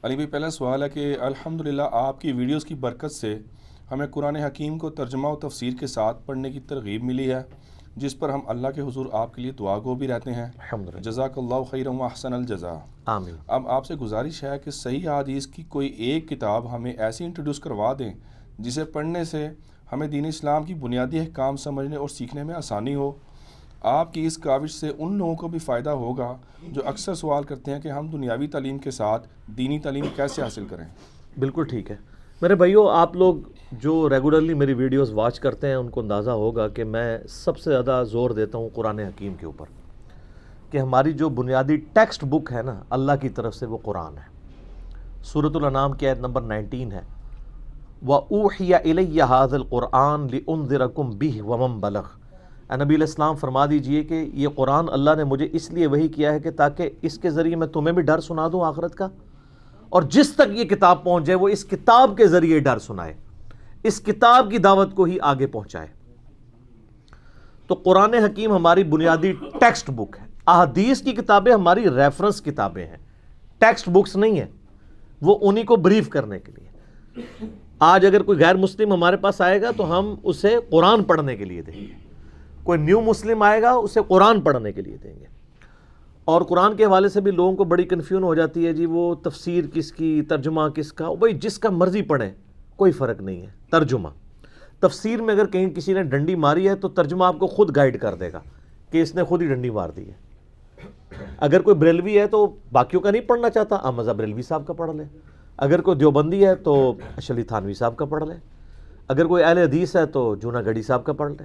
علی بھائی، پہلا سوال ہے کہ الحمدللہ آپ کی ویڈیوز کی برکت سے ہمیں قرآن حکیم کو ترجمہ و تفسیر کے ساتھ پڑھنے کی ترغیب ملی ہے، جس پر ہم اللہ کے حضور آپ کے لیے دعا گو بھی رہتے ہیں۔ الحمدللہ، جزاک اللہ خیرا و احسن الجزا۔ آمین۔ اب آپ سے گزارش ہے کہ صحیح حدیث کی کوئی ایک کتاب ہمیں ایسی انٹروڈیوس کروا دیں جسے پڑھنے سے ہمیں دین اسلام کی بنیادی احکام سمجھنے اور سیکھنے میں آسانی ہو۔ آپ کی اس کاوش سے ان لوگوں کو بھی فائدہ ہوگا جو اکثر سوال کرتے ہیں کہ ہم دنیاوی تعلیم کے ساتھ دینی تعلیم کیسے حاصل کریں۔ بالکل ٹھیک ہے میرے بھائیو، آپ لوگ جو ریگولرلی میری ویڈیوز واچ کرتے ہیں ان کو اندازہ ہوگا کہ میں سب سے زیادہ زور دیتا ہوں قرآن حکیم کے اوپر، کہ ہماری جو بنیادی ٹیکسٹ بک ہے نا اللہ کی طرف سے، وہ قرآن ہے۔ سورۃ الانعام کی آیت نمبر 19 ہے، وَأُوحِيَ إِلَيَّ هَذَا الْقُرْآنُ لِأُنذِرَكُم بِهِ وَمَن بَلَغَ۔ اے نبی علیہ السلام فرما دیجئے کہ یہ قرآن اللہ نے مجھے اس لیے وحی کیا ہے کہ تاکہ اس کے ذریعے میں تمہیں بھی ڈر سنا دوں آخرت کا، اور جس تک یہ کتاب پہنچ جائے وہ اس کتاب کے ذریعے ڈر سنائے، اس کتاب کی دعوت کو ہی آگے پہنچائے۔ تو قرآن حکیم ہماری بنیادی ٹیکسٹ بک ہے۔ احادیث کی کتابیں ہماری ریفرنس کتابیں ہیں، ٹیکسٹ بکس نہیں ہیں، وہ انہی کو بریف کرنے کے لیے۔ آج اگر کوئی غیر مسلم ہمارے پاس آئے گا تو ہم اسے قرآن پڑھنے کے لیے دیں گے، کوئی نیو مسلم آئے گا اسے قرآن پڑھنے کے لیے دیں گے۔ اور قرآن کے حوالے سے بھی لوگوں کو بڑی کنفیوژن ہو جاتی ہے، جی وہ تفسیر کس کی، ترجمہ کس کا؟ بھائی جس کا مرضی پڑھیں، کوئی فرق نہیں ہے۔ ترجمہ تفسیر میں اگر کہیں کسی نے ڈنڈی ماری ہے تو ترجمہ آپ کو خود گائیڈ کر دے گا کہ اس نے خود ہی ڈنڈی مار دی ہے۔ اگر کوئی بریلوی ہے تو باقیوں کا نہیں پڑھنا چاہتا، احمد بریلوی صاحب کا پڑھ لے۔ اگر کوئی دیوبندی ہے تو اشلی تھانوی صاحب کا پڑھ لے۔ اگر کوئی اہل حدیث ہے تو جونا گڑھی صاحب کا پڑھ لے۔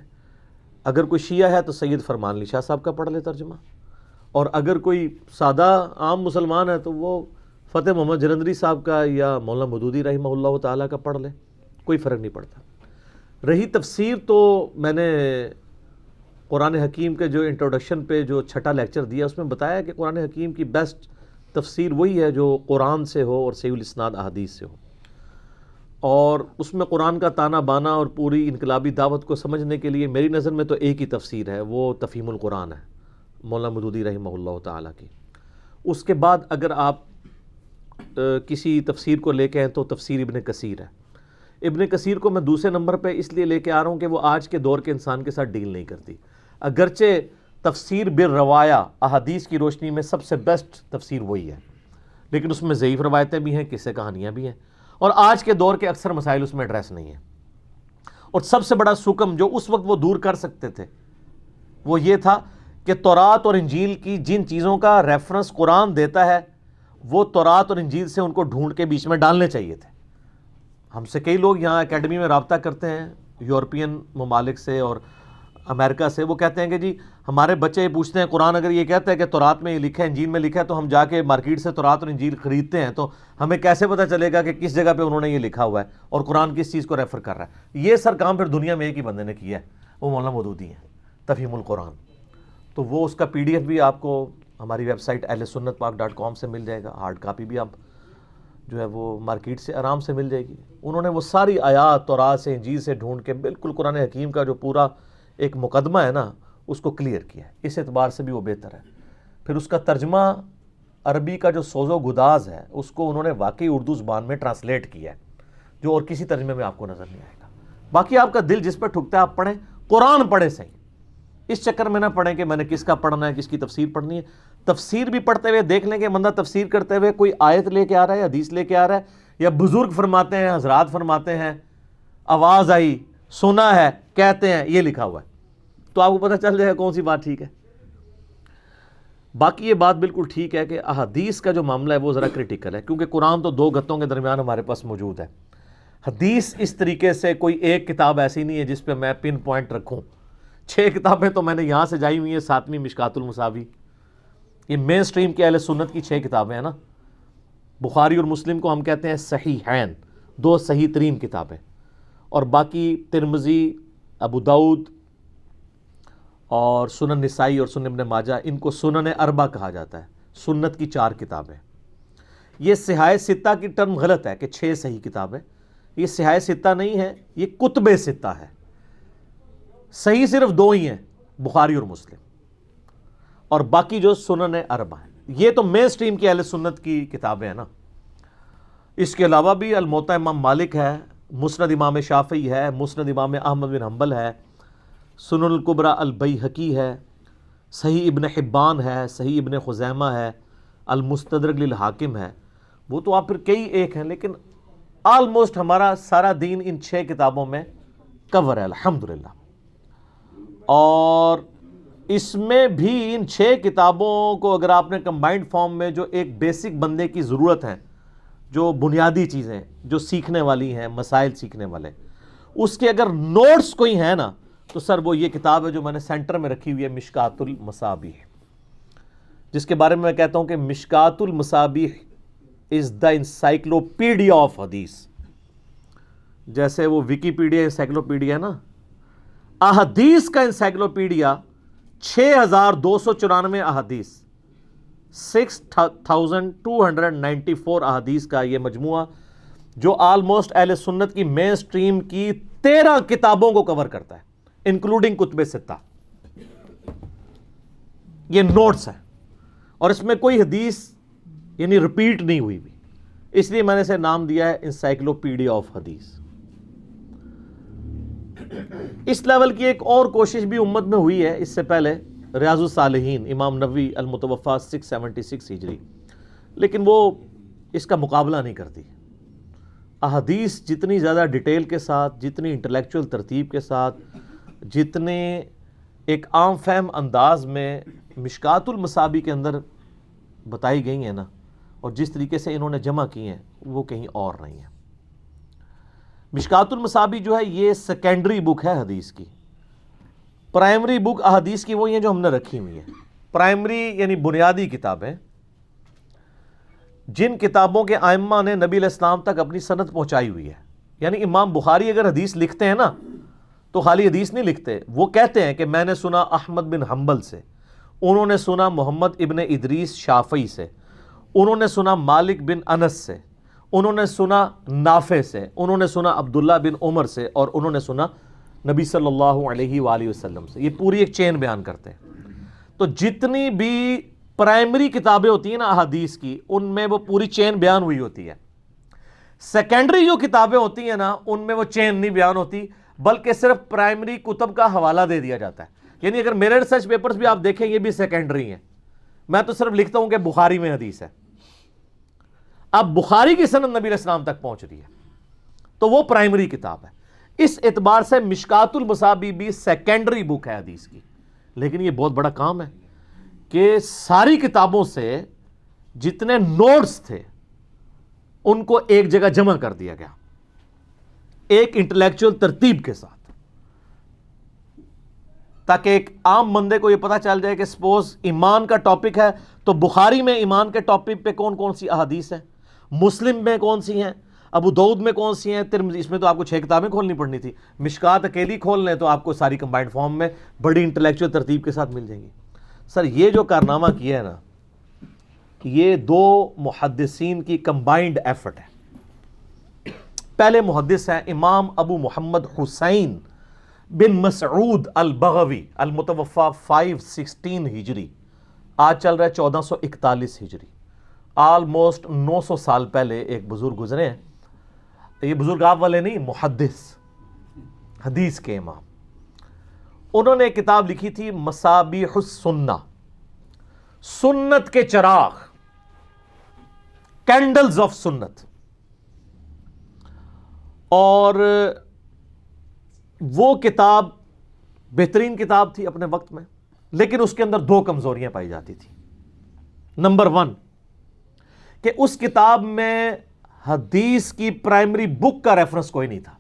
اگر کوئی شیعہ ہے تو سید فرمان علی شاہ صاحب کا پڑھ لے ترجمہ۔ اور اگر کوئی سادہ عام مسلمان ہے تو وہ فتح محمد جلندری صاحب کا یا مولانا مودودی رحمہ اللہ تعالیٰ کا پڑھ لے، کوئی فرق نہیں پڑتا۔ رہی تفسیر، تو میں نے قرآن حکیم کے جو انٹروڈکشن پہ جو چھٹا لیکچر دیا اس میں بتایا کہ قرآن حکیم کی بیسٹ تفسیر وہی ہے جو قرآن سے ہو اور صحیح الاسناد احادیث سے ہو۔ اور اس میں قرآن کا تانا بانا اور پوری انقلابی دعوت کو سمجھنے کے لیے میری نظر میں تو ایک ہی تفسیر ہے، وہ تفہیم القرآن ہے مولانا مودودی رحمہ اللہ تعالیٰ کی۔ اس کے بعد اگر آپ کسی تفسیر کو لے کے ہیں تو تفسیر ابن کثیر ہے۔ ابن کثیر کو میں دوسرے نمبر پہ اس لیے لے کے آ رہا ہوں کہ وہ آج کے دور کے انسان کے ساتھ ڈیل نہیں کرتی، اگرچہ تفسیر بالروایا احادیث کی روشنی میں سب سے بیسٹ تفسیر وہی ہے، لیکن اس میں ضعیف روایتیں بھی ہیں، قصے کہانیاں بھی ہیں، اور آج کے دور کے اکثر مسائل اس میں ایڈریس نہیں ہیں۔ اور سب سے بڑا سکم جو اس وقت وہ دور کر سکتے تھے وہ یہ تھا کہ تورات اور انجیل کی جن چیزوں کا ریفرنس قرآن دیتا ہے وہ تورات اور انجیل سے ان کو ڈھونڈ کے بیچ میں ڈالنے چاہیے تھے۔ ہم سے کئی لوگ یہاں اکیڈمی میں رابطہ کرتے ہیں یورپین ممالک سے اور امریکہ سے، وہ کہتے ہیں کہ جی ہمارے بچے پوچھتے ہیں قرآن اگر یہ کہتا ہے کہ تورات میں یہ لکھا ہے، انجیل میں لکھا ہے، تو ہم جا کے مارکیٹ سے تورات اور انجیل خریدتے ہیں، تو ہمیں کیسے پتہ چلے گا کہ کس جگہ پہ انہوں نے یہ لکھا ہوا ہے اور قرآن کس چیز کو ریفر کر رہا ہے؟ یہ سر کام پھر دنیا میں ایک ہی بندے نے کیا ہے، وہ مولانا مودودی ہیں، تفہیم القرآن۔ تو وہ اس کا پی ڈی ایف بھی آپ کو ہماری ویب سائٹ ahlsunnatpak.com سے مل جائے گا، ہارڈ کاپی بھی آپ جو ہے وہ مارکیٹ سے آرام سے مل جائے گی۔ انہوں نے وہ ساری آیات تورات سے انجیل سے ڈھونڈ کے بالکل قرآن حکیم کا جو پورا ایک مقدمہ ہے نا اس کو کلیئر کیا ہے، اس اعتبار سے بھی وہ بہتر ہے۔ پھر اس کا ترجمہ عربی کا جو سوز و گداز ہے اس کو انہوں نے واقعی اردو زبان میں ٹرانسلیٹ کیا ہے، جو اور کسی ترجمے میں آپ کو نظر نہیں آئے گا۔ باقی آپ کا دل جس پہ ٹھکتا ہے آپ پڑھیں، قرآن پڑھیں صحیح، اس چکر میں نہ پڑھیں کہ میں نے کس کا پڑھنا ہے، کس کی تفسیر پڑھنی ہے۔ تفسیر بھی پڑھتے ہوئے دیکھ لیں کہ بندہ تفسیر کرتے ہوئے کوئی آیت لے کے آ رہا ہے، حدیث لے کے آ رہا ہے، یا بزرگ فرماتے ہیں، حضرات فرماتے ہیں، آواز آئی، سنا ہے، کہتے ہیں، یہ لکھا ہوا ہے، تو آپ کو پتہ چل جائے گا کون سی بات ٹھیک ہے۔ باقی یہ بات بالکل ٹھیک ہے کہ احادیث کا جو معاملہ ہے وہ ذرا کریٹیکل ہے، کیونکہ قرآن تو دو گتوں کے درمیان ہمارے پاس موجود ہے۔ حدیث اس طریقے سے کوئی ایک کتاب ایسی نہیں ہے جس پہ میں پن پوائنٹ رکھوں۔ 6 کتابیں تو میں نے یہاں سے جائی ہوئی ہیں، 7ویں مشکات المصابیح، یہ مین سٹریم کے اہل سنت کی 6 کتابیں ہیں نا۔ بخاری اور مسلم کو ہم کہتے ہیں صحیحین، 2 صحیح ترین کتابیں، اور باقی ترمذی، ابو داؤد اور سنن نسائی اور سنن ابن ماجہ، ان کو سنن اربع کہا جاتا ہے، سنت کی 4 کتابیں۔ یہ صحاح ستہ کی ٹرم غلط ہے کہ 6 صحیح کتابیں، یہ صحاح ستہ نہیں ہے، یہ کتب ستہ ہے۔ صحیح صرف 2 ہی ہیں، بخاری اور مسلم، اور باقی جو سنن اربع ہیں، یہ تو مین سٹریم کی اہل سنت کی کتابیں ہیں نا۔ اس کے علاوہ بھی الموطا امام مالک ہے، مسند امام شافعی ہے، مسند امام احمد بن حنبل ہے، سنن الکبریٰ البیہقی ہے، صحیح ابن حبان ہے، صحیح ابن خزیمہ ہے، المستدرک للحاکم ہے. وہ تو آپ پھر کئی ایک ہیں، لیکن آلموسٹ ہمارا سارا دین ان 6 کتابوں میں کور ہے الحمدللہ. اور اس میں بھی ان 6 کتابوں کو اگر آپ نے کمبائنڈ فارم میں جو ایک بیسک بندے کی ضرورت ہے، جو بنیادی چیزیں جو سیکھنے والی ہیں، مسائل سیکھنے والے، اس کے اگر نوٹس کوئی ہیں نا تو سر وہ یہ کتاب ہے جو میں نے سینٹر میں رکھی ہوئی ہے، مشکات المصابیح، جس کے بارے میں میں کہتا ہوں کہ مشکات المصابیح از دا انسائکلوپیڈیا آف حدیث. جیسے وہ ویکیپیڈیا انسائکلوپیڈیا ہے نا، احادیث کا انسائکلوپیڈیا 6294 احادیث، 6294 احادیث کا یہ مجموعہ جو آلموسٹ اہل سنت کی مین سٹریم کی 13 کتابوں کو کور کرتا ہے، انکلوڈنگ کتب ستہ. یہ نوٹس ہیں اور اس میں کوئی حدیث یعنی ریپیٹ نہیں ہوئی بھی، اس لیے میں نے اسے نام دیا ہے انسائکلوپیڈیا آف حدیث. اس لیول کی ایک اور کوشش بھی امت میں ہوئی ہے اس سے پہلے، ریاض الصالحین امام نووی المتوفی 676 ہجری، لیکن وہ اس کا مقابلہ نہیں کرتی. احادیث جتنی زیادہ ڈیٹیل کے ساتھ، جتنی انٹلیکچوئل ترتیب کے ساتھ، جتنے ایک عام فہم انداز میں مشکات المصابیح کے اندر بتائی گئی ہیں نا، اور جس طریقے سے انہوں نے جمع کی ہیں، وہ کہیں اور نہیں ہے. مشکات المصابیح جو ہے یہ سیکنڈری بک ہے حدیث کی. پرائمری بک احادیث کی وہی ہیں جو ہم نے رکھی ہوئی ہیں. پرائمری یعنی بنیادی کتابیں، جن کتابوں کے ائمہ نے نبی علیہ السلام تک اپنی سند پہنچائی ہوئی ہے. یعنی امام بخاری اگر حدیث لکھتے ہیں نا تو خالی حدیث نہیں لکھتے، وہ کہتے ہیں کہ میں نے سنا احمد بن حنبل سے، انہوں نے سنا محمد ابن ادریس شافعی سے، انہوں نے سنا مالک بن انس سے، انہوں نے سنا نافع سے، انہوں نے سنا عبداللہ بن عمر سے، اور انہوں نے سنا نبی صلی اللہ علیہ وآلہ وسلم سے. یہ پوری ایک چین بیان کرتے ہیں. تو جتنی بھی پرائمری کتابیں ہوتی ہیں نا احادیث کی، ان میں وہ پوری چین بیان ہوئی ہوتی ہے. سیکنڈری جو کتابیں ہوتی ہیں نا ان میں وہ چین نہیں بیان ہوتی، بلکہ صرف پرائمری کتب کا حوالہ دے دیا جاتا ہے. یعنی اگر میرے ریسرچ پیپرز بھی آپ دیکھیں یہ بھی سیکنڈری ہیں، میں تو صرف لکھتا ہوں کہ بخاری میں حدیث ہے. اب بخاری کی سند نبی علیہ السلام تک پہنچ رہی ہے تو وہ پرائمری کتاب ہے. اس اعتبار سے مشکات المصابیح بھی سیکنڈری بک ہے حدیث کی. لیکن یہ بہت بڑا کام ہے کہ ساری کتابوں سے جتنے نوٹس تھے ان کو ایک جگہ جمع کر دیا گیا ایک انٹلیکچوئل ترتیب کے ساتھ، تاکہ ایک عام بندے کو یہ پتا چل جائے کہ سپوز ایمان کا ٹاپک ہے تو بخاری میں ایمان کے ٹاپک پہ کون کون سی احادیث ہیں، مسلم میں کون سی ہیں، ابو داؤد میں کون سی ہیں، ترمذی. اس میں تو آپ کو 6 کتابیں کھولنی پڑنی تھی. مشکات اکیلی کھول لیں تو آپ کو ساری کمبائنڈ فارم میں بڑی انٹلیکچوئل ترتیب کے ساتھ مل جائیں گی. سر یہ جو کارنامہ کیا ہے نا، یہ 2 محدثین کی کمبائنڈ ایفرٹ ہے. پہلے محدث ہیں امام ابو محمد حسین بن مسعود البغوی المتوفی 516 ہجری، آج چل رہا ہے 1441 ہجری. آلموسٹ 900 سال پہلے ایک بزرگ گزرے ہیں. یہ بزرگ آپ والے نہیں، محدث، حدیث کے امام. انہوں نے ایک کتاب لکھی تھی مصابیح السنہ، سنت کے چراغ، کینڈلز آف سنت. اور وہ کتاب بہترین کتاب تھی اپنے وقت میں، لیکن اس کے اندر 2 کمزوریاں پائی جاتی تھی. نمبر 1 کہ اس کتاب میں حدیث کی پرائمری بک کا ریفرنس کوئی نہیں تھا،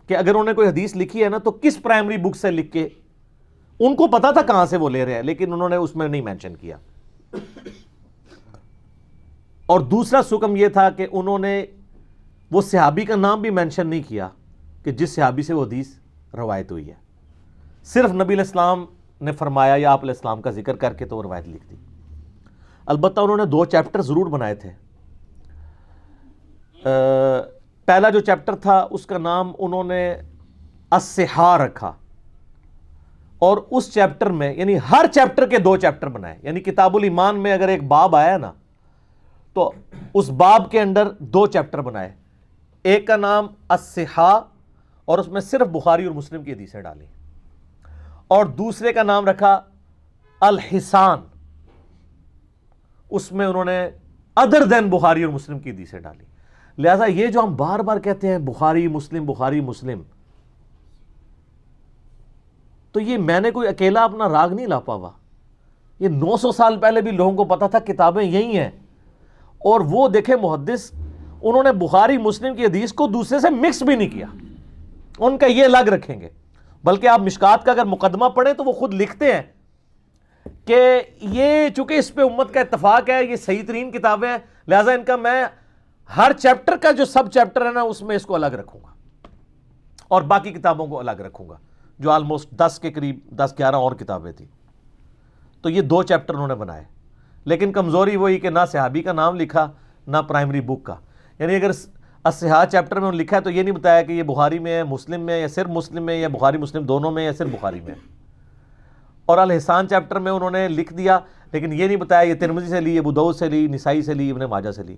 کہ اگر انہوں نے کوئی حدیث لکھی ہے نا تو کس پرائمری بک سے لکھ کے، ان کو پتا تھا کہاں سے وہ لے رہے ہیں لیکن انہوں نے اس میں نہیں مینشن کیا. اور دوسرا سکم یہ تھا کہ انہوں نے وہ صحابی کا نام بھی مینشن نہیں کیا کہ جس صحابی سے وہ حدیث روایت ہوئی ہے. صرف نبی علیہ السلام نے فرمایا یا آپ علیہ السلام کا ذکر کر کے تو وہ روایت لکھ دی. البتہ انہوں نے 2 چیپٹر ضرور بنائے تھے. پہلا جو چیپٹر تھا اس کا نام انہوں نے الصحاح رکھا، اور اس چیپٹر میں یعنی ہر چیپٹر کے 2 چیپٹر بنائے. یعنی کتاب الایمان میں اگر ایک باب آیا نا تو اس باب کے اندر 2 چیپٹر بنائے، ایک کا نام الصحاح اور اس میں صرف بخاری اور مسلم کی حدیثیں ڈالی، اور دوسرے کا نام رکھا الحسان، اس میں انہوں نے ادر دین بخاری اور مسلم کی حدیثیں ڈالی۔ لہذا یہ جو ہم بار بار کہتے ہیں بخاری مسلم، تو یہ میں نے کوئی اکیلا اپنا راگ نہیں لاپا ہوا، یہ 900 سال پہلے بھی لوگوں کو پتا تھا کتابیں یہی ہیں، اور وہ دیکھیں محدث انہوں نے بخاری مسلم کی حدیث کو دوسرے سے مکس بھی نہیں کیا، ان کا یہ الگ رکھیں گے، بلکہ آپ مشکات کا اگر مقدمہ پڑھیں تو وہ خود لکھتے ہیں کہ یہ چونکہ اس پہ امت کا اتفاق ہے، یہ صحیح ترین کتابیں ہیں، لہٰذا ان کا میں ہر چیپٹر کا جو سب چیپٹر ہے نا اس میں اس کو الگ رکھوں گا اور باقی کتابوں کو الگ رکھوں گا، جو آلموسٹ 10 کے قریب 10-11 اور کتابیں تھیں۔ تو یہ 2 چیپٹر انہوں نے بنائے، لیکن کمزوری وہی کہ نہ صحابی کا نام لکھا نہ پرائمری بک کا، یعنی اگر الصحاح چیپٹر میں انہوں نے لکھا ہے تو یہ نہیں بتایا کہ یہ بخاری میں ہے، مسلم میں، یا صرف مسلم میں، یا بخاری مسلم دونوں میں، یا صرف بخاری میں۔ اور الحسان چیپٹر میں انہوں نے لکھ دیا، لیکن یہ نہیں بتایا یہ ترمذی سے لی، ابو داؤد سے لی، نسائی سے لی، ابن ماجہ سے لی۔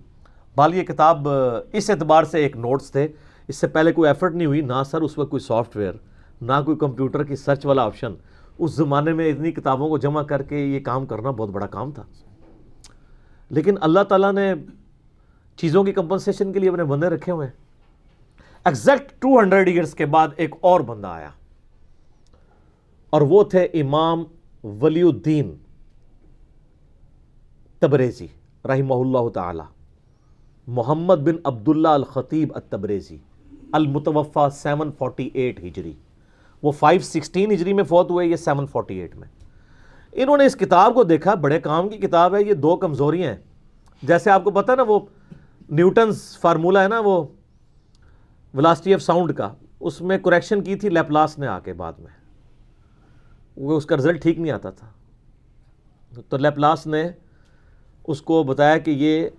بال یہ کتاب اس اعتبار سے ایک نوٹس تھے، اس سے پہلے کوئی ایفرٹ نہیں ہوئی، نہ سر اس وقت کوئی سافٹ ویئر، نہ کوئی کمپیوٹر کی سرچ والا آپشن، اس زمانے میں اتنی کتابوں کو جمع کر کے یہ کام کرنا بہت بڑا کام تھا، لیکن اللہ تعالیٰ نے چیزوں کی کمپنسیشن کے لیے اپنے بندے رکھے ہوئے ہیں۔ ایگزیکٹ 200 ایئرس کے بعد ایک اور بندہ آیا، اور وہ تھے امام ولی الدین تبریزی رحمہ اللہ تعالی، محمد بن عبداللہ الخطیب التبریزی، المتوفى 748 ہجری، وہ 516 ہجری میں فوت ہوئے، یہ 748 میں۔ انہوں نے اس کتاب کو دیکھا، بڑے کام کی کتاب ہے، یہ 2 کمزوریاں ہیں، جیسے آپ کو پتہ ہے نا وہ نیوٹنز فارمولہ ہے نا وہ ویلاسٹی آف ساؤنڈ کا، اس میں کریکشن کی تھی لیپلاس نے آ کے بعد میں، وہ اس کا رزلٹ ٹھیک نہیں آتا تھا، تو لیپلاس نے اس کو بتایا کہ یہ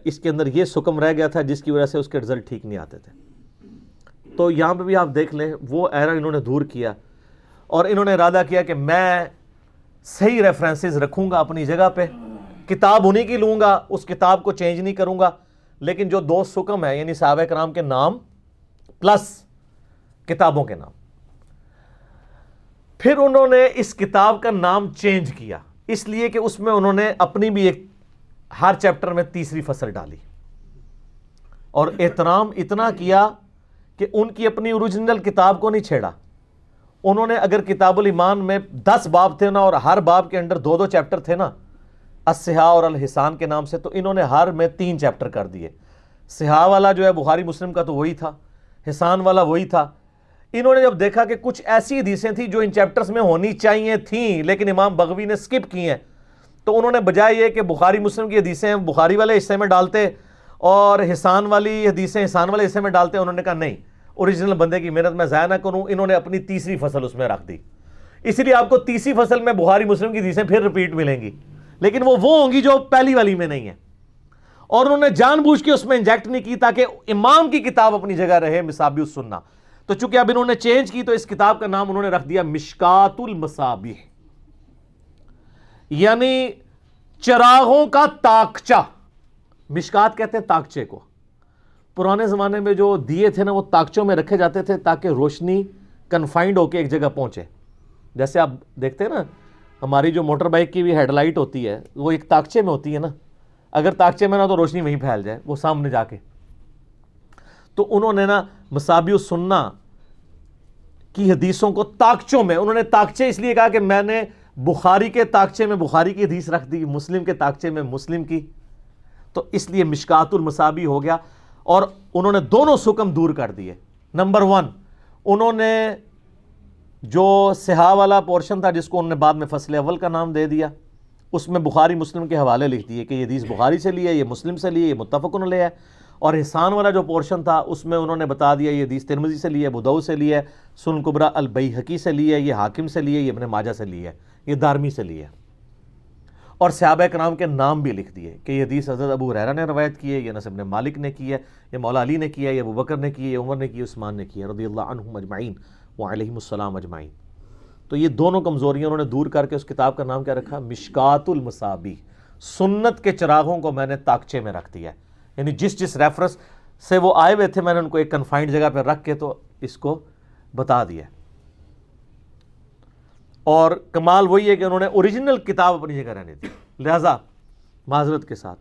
اس کے اندر یہ سکم رہ گیا تھا جس کی وجہ سے اس کے رزلٹ ٹھیک نہیں آتے تھے۔ تو یہاں پہ بھی آپ دیکھ لیں وہ ایرر انہوں نے دور کیا، اور انہوں نے ارادہ کیا کہ میں صحیح ریفرنسز رکھوں گا اپنی جگہ پہ، کتاب انہی کی لوں گا، اس کتاب کو چینج نہیں کروں گا، لیکن جو 2 سکم ہے یعنی صحابہ کرام کے نام پلس کتابوں کے نام۔ پھر انہوں نے اس کتاب کا نام چینج کیا، اس لیے کہ اس میں انہوں نے اپنی بھی ایک ہر چیپٹر میں تیسری فصل ڈالی، اور احترام اتنا کیا کہ ان کی اپنی اوریجنل کتاب کو نہیں چھیڑا۔ انہوں نے اگر کتاب الایمان میں 10 باب تھے نا، اور ہر باب کے اندر 2 چیپٹر تھے نا، الصحاح اور الحسان کے نام سے، تو انہوں نے ہر میں 3 چیپٹر کر دیے۔ صحاح والا جو ہے بخاری مسلم کا تو وہی تھا، حسان والا وہی تھا۔ انہوں نے جب دیکھا کہ کچھ ایسی حدیثیں تھیں جو ان چیپٹرز میں ہونی چاہیے تھیں لیکن امام بغوی نے سکپ کی ہیں، تو انہوں نے بجائے یہ کہ بخاری مسلم کی حدیثیں بخاری والے حصے میں ڈالتے اور حسان والی حدیثیں حسان والے حصے میں ڈالتے، انہوں نے کہا نہیں، اوریجنل بندے کی محنت میں ضائع نہ کروں، انہوں نے اپنی تیسری فصل اس میں رکھ دی۔ اسی لیے آپ کو تیسری فصل میں بخاری مسلم کی حدیثیں پھر ریپیٹ ملیں گی، لیکن وہ ہوں گی جو پہلی والی میں نہیں ہے، اور انہوں نے جان بوجھ کے اس میں انجیکٹ نہیں کی تاکہ امام کی کتاب اپنی جگہ رہے، مصابیح السنہ۔ تو چونکہ اب انہوں نے چینج کی تو اس کتاب کا نام انہوں نے رکھ دیا مشکات المصابیح، یعنی چراغوں کا تاکچہ۔ مشکات کہتے ہیں تاکچے کو، پرانے زمانے میں جو دیے تھے نا وہ تاکچوں میں رکھے جاتے تھے تاکہ روشنی کنفائنڈ ہو کے ایک جگہ پہنچے۔ جیسے آپ دیکھتے ہیں نا ہماری جو موٹر بائک کی بھی ہیڈ لائٹ ہوتی ہے وہ ایک تاکچے میں ہوتی ہے نا، اگر تاکچے میں نہ تو روشنی وہیں پھیل جائے وہ سامنے جا کے۔ تو انہوں نے نا مصابیح السنہ کی حدیثوں کو تاکچوں میں، انہوں نے تاکچے اس لیے کہا کہ میں نے بخاری کے تاکچے میں بخاری کی حدیث رکھ دی، مسلم کے تاکچے میں مسلم کی، تو اس لیے مشکات المصابیح ہو گیا۔ اور انہوں نے دونوں سکم دور کر دیے۔ نمبر 1 انہوں نے جو صحاح والا پورشن تھا جس کو انہوں نے بعد میں فصل اول کا نام دے دیا، اس میں بخاری مسلم کے حوالے لکھ دیے کہ یہ حدیث بخاری سے لی ہے، یہ مسلم سے لی ہے، یہ متفق علیہ ہے۔ اور حسان والا جو پورشن تھا اس میں انہوں نے بتا دیا یہ حدیث ترمذی سے لی ہے، ابو داؤد سے لی ہے، سنن کبریٰ البیہقی سے لی ہے، یہ حاکم سے لی ہے، یہ ابن ماجہ سے لی ہے، یہ دارمی سے لی ہے۔ اور صحابہ کرام کے نام بھی لکھ دیے کہ یہ حدیث حضرت ابو ہریرہ نے روایت کی ہے، یہ انس بن مالک نے کی ہے، یہ مولا علی نے کی ہے، یہ ابو بکر نے کی ہے، یہ عمر نے کی ہے، عثمان نے کی ہے، رضی اللہ عنہم اجمعین وعلیہم السلام اجمعین۔ تو یہ دونوں کمزوریاں انہوں نے دور کر کے اس کتاب کا نام کیا رکھا؟ مشکات المصابیح، سنت کے چراغوں کو میں نے تاکچے میں رکھ دیا ہے، یعنی جس ریفرنس سے وہ آئے ہوئے تھے میں نے ان کو ایک کنفائنڈ جگہ پہ رکھ کے تو اس کو بتا دیا۔ اور کمال وہی ہے کہ انہوں نے اوریجنل کتاب اپنی جگہ رہنے دی۔ لہذا معذرت کے ساتھ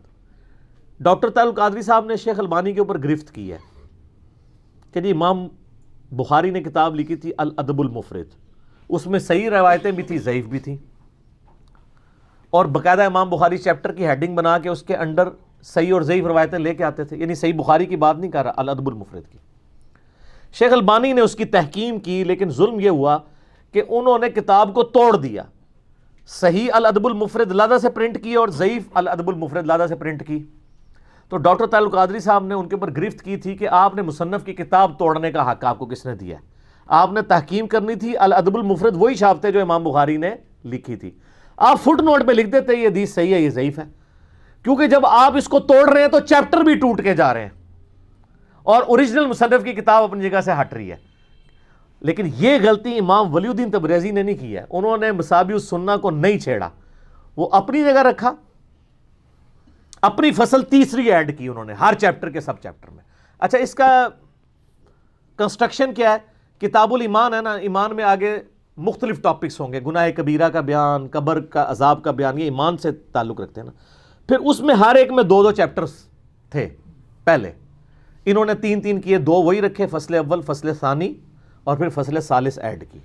ڈاکٹر طاہر القادری صاحب نے شیخ البانی کے اوپر گرفت کی ہے کہ جی امام بخاری نے کتاب لکھی تھی الادب المفرد، اس میں صحیح روایتیں بھی تھیں، ضعیف بھی تھیں، اور باقاعدہ امام بخاری چیپٹر کی ہیڈنگ بنا کے اس کے انڈر صحیح اور ضعیف روایتیں لے کے آتے تھے، یعنی صحیح بخاری کی بات نہیں کر رہا، الادب المفرد کی۔ شیخ البانی نے اس کی تحکیم کی، لیکن ظلم یہ ہوا کہ انہوں نے کتاب کو توڑ دیا، صحیح الادب المفرد علیحدہ سے پرنٹ کی اور ضعیف الادب المفرد علیحدہ سے پرنٹ کی۔ تو ڈاکٹر طاہر القادری صاحب نے ان کے اوپر گرفت کی تھی کہ آپ نے مصنف کی کتاب توڑنے کا حق آپ کو کس نے دیا ہے؟ آپ نے تحکیم کرنی تھی، الادب المفرد وہی چھاپتے جو امام بخاری نے لکھی تھی، آپ فٹ نوٹ پہ لکھ دیتے یہ حدیث صحیح ہے یہ ضعیف ہے، کیونکہ جب آپ اس کو توڑ رہے ہیں تو چیپٹر بھی ٹوٹ کے جا رہے ہیں اور اوریجنل مصنف کی کتاب اپنی جگہ سے ہٹ رہی ہے۔ لیکن یہ غلطی امام ولی الدین تبریزی نے نہیں کی ہے، انہوں نے مصابیح السنہ کو نہیں چھیڑا، وہ اپنی جگہ رکھا، اپنی فصل تیسری ایڈ کی انہوں نے ہر چیپٹر کے سب چیپٹر میں۔ اچھا اس کا کنسٹرکشن کیا ہے؟ کتاب الایمان ہے نا، ایمان میں آگے مختلف ٹاپکس ہوں گے، گناہ کبیرہ کا بیان، قبر کا عذاب کا بیان، یہ ایمان سے تعلق رکھتے ہیں نا۔ پھر اس میں ہر ایک میں دو دو چیپٹرز تھے پہلے، انہوں نے تین تین کیے، دو وہی رکھے، فصل اول، فصل ثانی اور پھر فصل ثالث ایڈ کی۔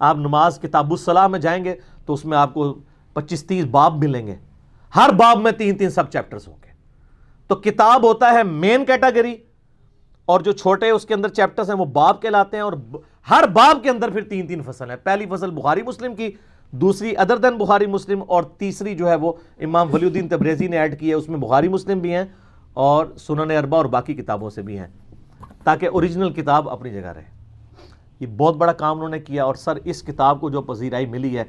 آپ نماز کتاب الصلاح میں جائیں گے تو اس میں آپ کو 25-30 باب ملیں گے، ہر باب میں 3-3 سب چیپٹرز ہوں گے۔ تو کتاب ہوتا ہے مین کیٹیگری، اور جو چھوٹے اس کے اندر چیپٹرز ہیں وہ باب کہلاتے ہیں، اور ہر باب کے اندر پھر 3-3 فصل ہیں، پہلی فصل بخاری مسلم کی، دوسری ادر دین بخاری مسلم، اور تیسری جو ہے وہ امام ولی الدین تبریزی نے ایڈ کی ہے، اس میں بخاری مسلم بھی ہیں اور سنن اربعہ اور باقی کتابوں سے بھی ہیں، تاکہ اوریجنل کتاب اپنی جگہ رہے۔ یہ بہت بڑا کام انہوں نے کیا، اور سر اس کتاب کو جو پذیرائی ملی ہے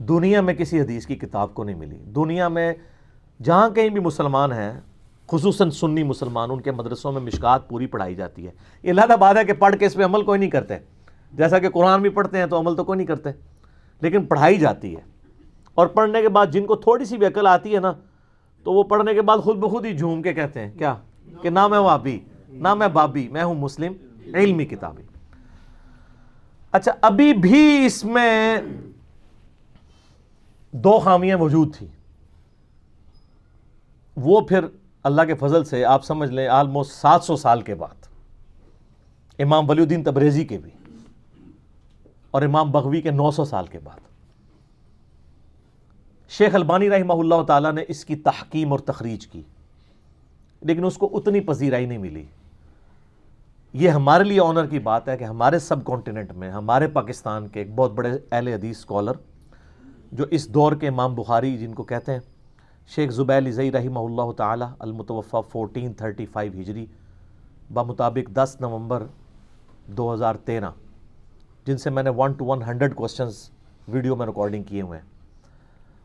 دنیا میں کسی حدیث کی کتاب کو نہیں ملی۔ دنیا میں جہاں کہیں بھی مسلمان ہیں، خصوصاً سنی مسلمان، ان کے مدرسوں میں مشکات پوری پڑھائی جاتی ہے۔ یہ علیحدہ بات ہے کہ پڑھ کے اس پہ عمل کوئی نہیں کرتے، جیسا کہ قرآن بھی پڑھتے ہیں تو عمل تو کوئی نہیں کرتے، لیکن پڑھائی جاتی ہے، اور پڑھنے کے بعد جن کو تھوڑی سی بھی عقل آتی ہے نا تو وہ پڑھنے کے بعد خود بخود ہی جھوم کے کہتے ہیں کیا کہ نہ میں وہابی نہ میں بابی، میں ہوں مسلم علمی کتابی۔ اچھا ابھی بھی اس میں دو خامیاں موجود تھیں، وہ پھر اللہ کے فضل سے آپ سمجھ لیں آلموسٹ 700 سال کے بعد امام ولی الدین تبریزی کے بھی اور امام بغوی کے 900 سال کے بعد شیخ البانی رحمہ اللہ تعالیٰ نے اس کی تحکیم اور تخریج کی، لیکن اس کو اتنی پذیرائی نہیں ملی۔ یہ ہمارے لیے آنر کی بات ہے کہ ہمارے سب کانٹیننٹ میں، ہمارے پاکستان کے ایک بہت بڑے اہل حدیث اسکالر جو اس دور کے امام بخاری جن کو کہتے ہیں، شیخ زبیل زئی رحمہ اللہ تعالی المتوفی 1435 ہجری بمطابق 10 نومبر 2013، جن سے میں نے 1 to 100 کوسچنز ویڈیو میں ریکارڈنگ کیے ہوئے ہیں،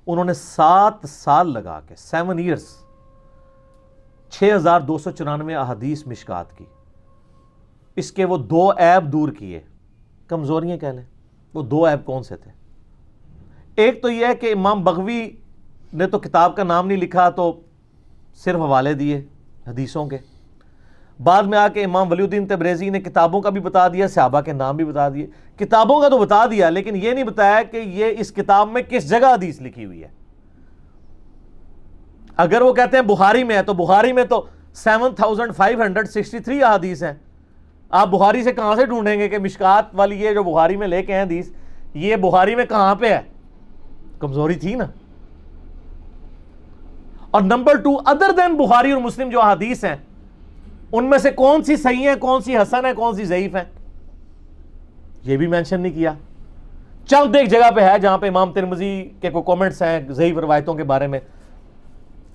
انہوں نے 7 سال لگا کے 7 ایئرز 6294 احادیث مشکات کی۔ اس کے وہ 2 عیب دور کیے، کمزوریاں کہہ لیں، وہ 2 عیب کون سے تھے؟ ایک تو یہ ہے کہ امام بغوی نے تو کتاب کا نام نہیں لکھا، تو صرف حوالے دیے حدیثوں کے، بعد میں آ کے امام ولی الدین تبریزی نے کتابوں کا بھی بتا دیا، صحابہ کے نام بھی بتا دیے۔ کتابوں کا تو بتا دیا لیکن یہ نہیں بتایا کہ یہ اس کتاب میں کس جگہ حدیث لکھی ہوئی ہے۔ اگر وہ کہتے ہیں بخاری میں ہے تو بخاری میں تو 7563 احادیث ہیں، آپ بخاری سے کہاں سے ڈھونڈیں گے کہ مشکات والی یہ جو بخاری میں لے کے ہیں حدیث، یہ بخاری میں کہاں پہ ہے؟ کمزوری تھی نا۔ اور نمبر 2، ادر دین بخاری اور مسلم جو احادیث ہیں ان میں سے کون سی صحیح ہیں، کون سی حسن ہے، کون سی ضعیف ہیں، یہ بھی مینشن نہیں کیا۔ چند ایک جگہ پہ ہے جہاں پہ امام ترمذی کے کوئی کومنٹس ہیں ضعیف روایتوں کے بارے میں،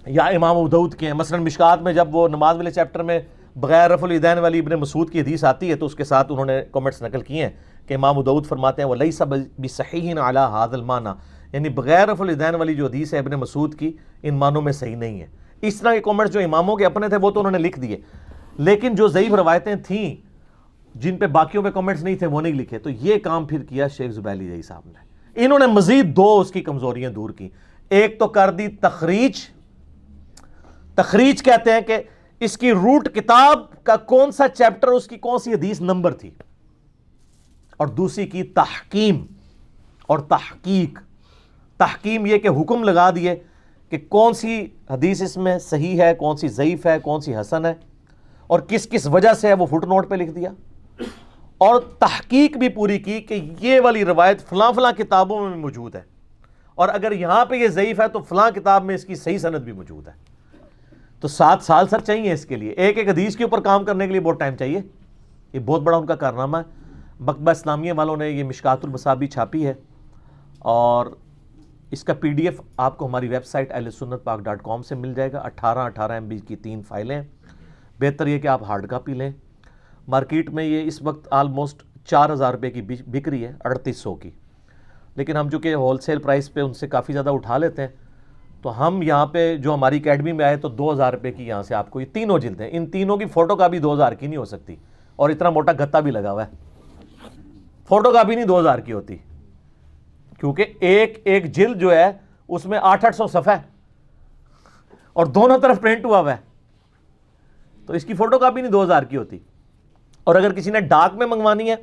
یا امام ابو داؤد کے ہیں، مثلا مشکات میں جب وہ نماز والے چیپٹر میں بغیر رفع الیدین والی ابن مسعود کی حدیث آتی ہے تو اس کے ساتھ انہوں نے کومنٹس نقل کیے ہیں کہ امام ابو داؤد فرماتے ہیں وَلَيْسَ بِصَحِيحٍ عَلَى هَذَا الْمَعنَى، یعنی بغیر رفع الیدین والی جو حدیث ہے ابن مسعود کی ان معنوں میں صحیح نہیں ہے۔ اس طرح کے کومنٹس جو اماموں کے اپنے تھے وہ تو انہوں نے لکھ دیے، لیکن جو ضعیف روایتیں تھیں جن پہ باقیوں پہ کومنٹس نہیں تھے وہ نہیں لکھے۔ تو یہ کام پھر کیا شیخ زبیلی زئی صاحب نے، انہوں نے مزید 2 اس کی کمزوریاں دور کی۔ ایک تو کر دی تخریج. تخریج کہتے ہیں کہ اس کی روٹ کتاب کا کون سا چیپٹر، اس کی کون سی حدیث نمبر تھی. اور دوسری کی تحکیم اور تحقیق. تحکیم یہ کہ حکم لگا دیے کہ کون سی حدیث اس میں صحیح ہے، کون سی ضعیف ہے، کون سی حسن ہے، اور کس کس وجہ سے ہے وہ فٹ نوٹ پہ لکھ دیا. اور تحقیق بھی پوری کی کہ یہ والی روایت فلاں فلاں کتابوں میں موجود ہے، اور اگر یہاں پہ یہ ضعیف ہے تو فلاں کتاب میں اس کی صحیح سند بھی موجود ہے. تو 7 سال سر چاہیے اس کے لیے، ایک ایک حدیث کے اوپر کام کرنے کے لیے بہت ٹائم چاہیے. یہ بہت بڑا ان کا کارنامہ ہے. مکتبہ اسلامیہ والوں نے یہ مشکات المصابیح چھاپی ہے، اور اس کا PDF آپ کو ہماری ویب سائٹ ahlsunnatpak.com سے مل جائے گا. 18 MB کی 3 فائلیں ہیں. بہتر یہ کہ آپ ہارڈ کاپی لیں. مارکیٹ میں یہ اس وقت آلموسٹ 4,000 روپے کی بک رہی ہے، 3800 کی. لیکن ہم چونکہ ہول سیل پرائس پہ ان سے کافی زیادہ اٹھا لیتے ہیں، تو ہم یہاں پہ جو ہماری اکیڈمی میں آئے تو 2,000 روپے کی یہاں سے آپ کو یہ تینوں جلدیں، ان تینوں کی فوٹو کاپی 2,000 کی نہیں ہو سکتی. اور اتنا موٹا گتا بھی لگا ہوا ہے، فوٹو کاپی نہیں 2,000 کی ہوتی، کیونکہ ایک ایک جلد جو ہے اس میں 800 صفحہ ہے اور دونوں طرف پرنٹ ہوا ہے، تو اس کی فوٹو کاپی نہیں 2,000 کی ہوتی. اور اگر کسی نے ڈاک میں منگوانی ہے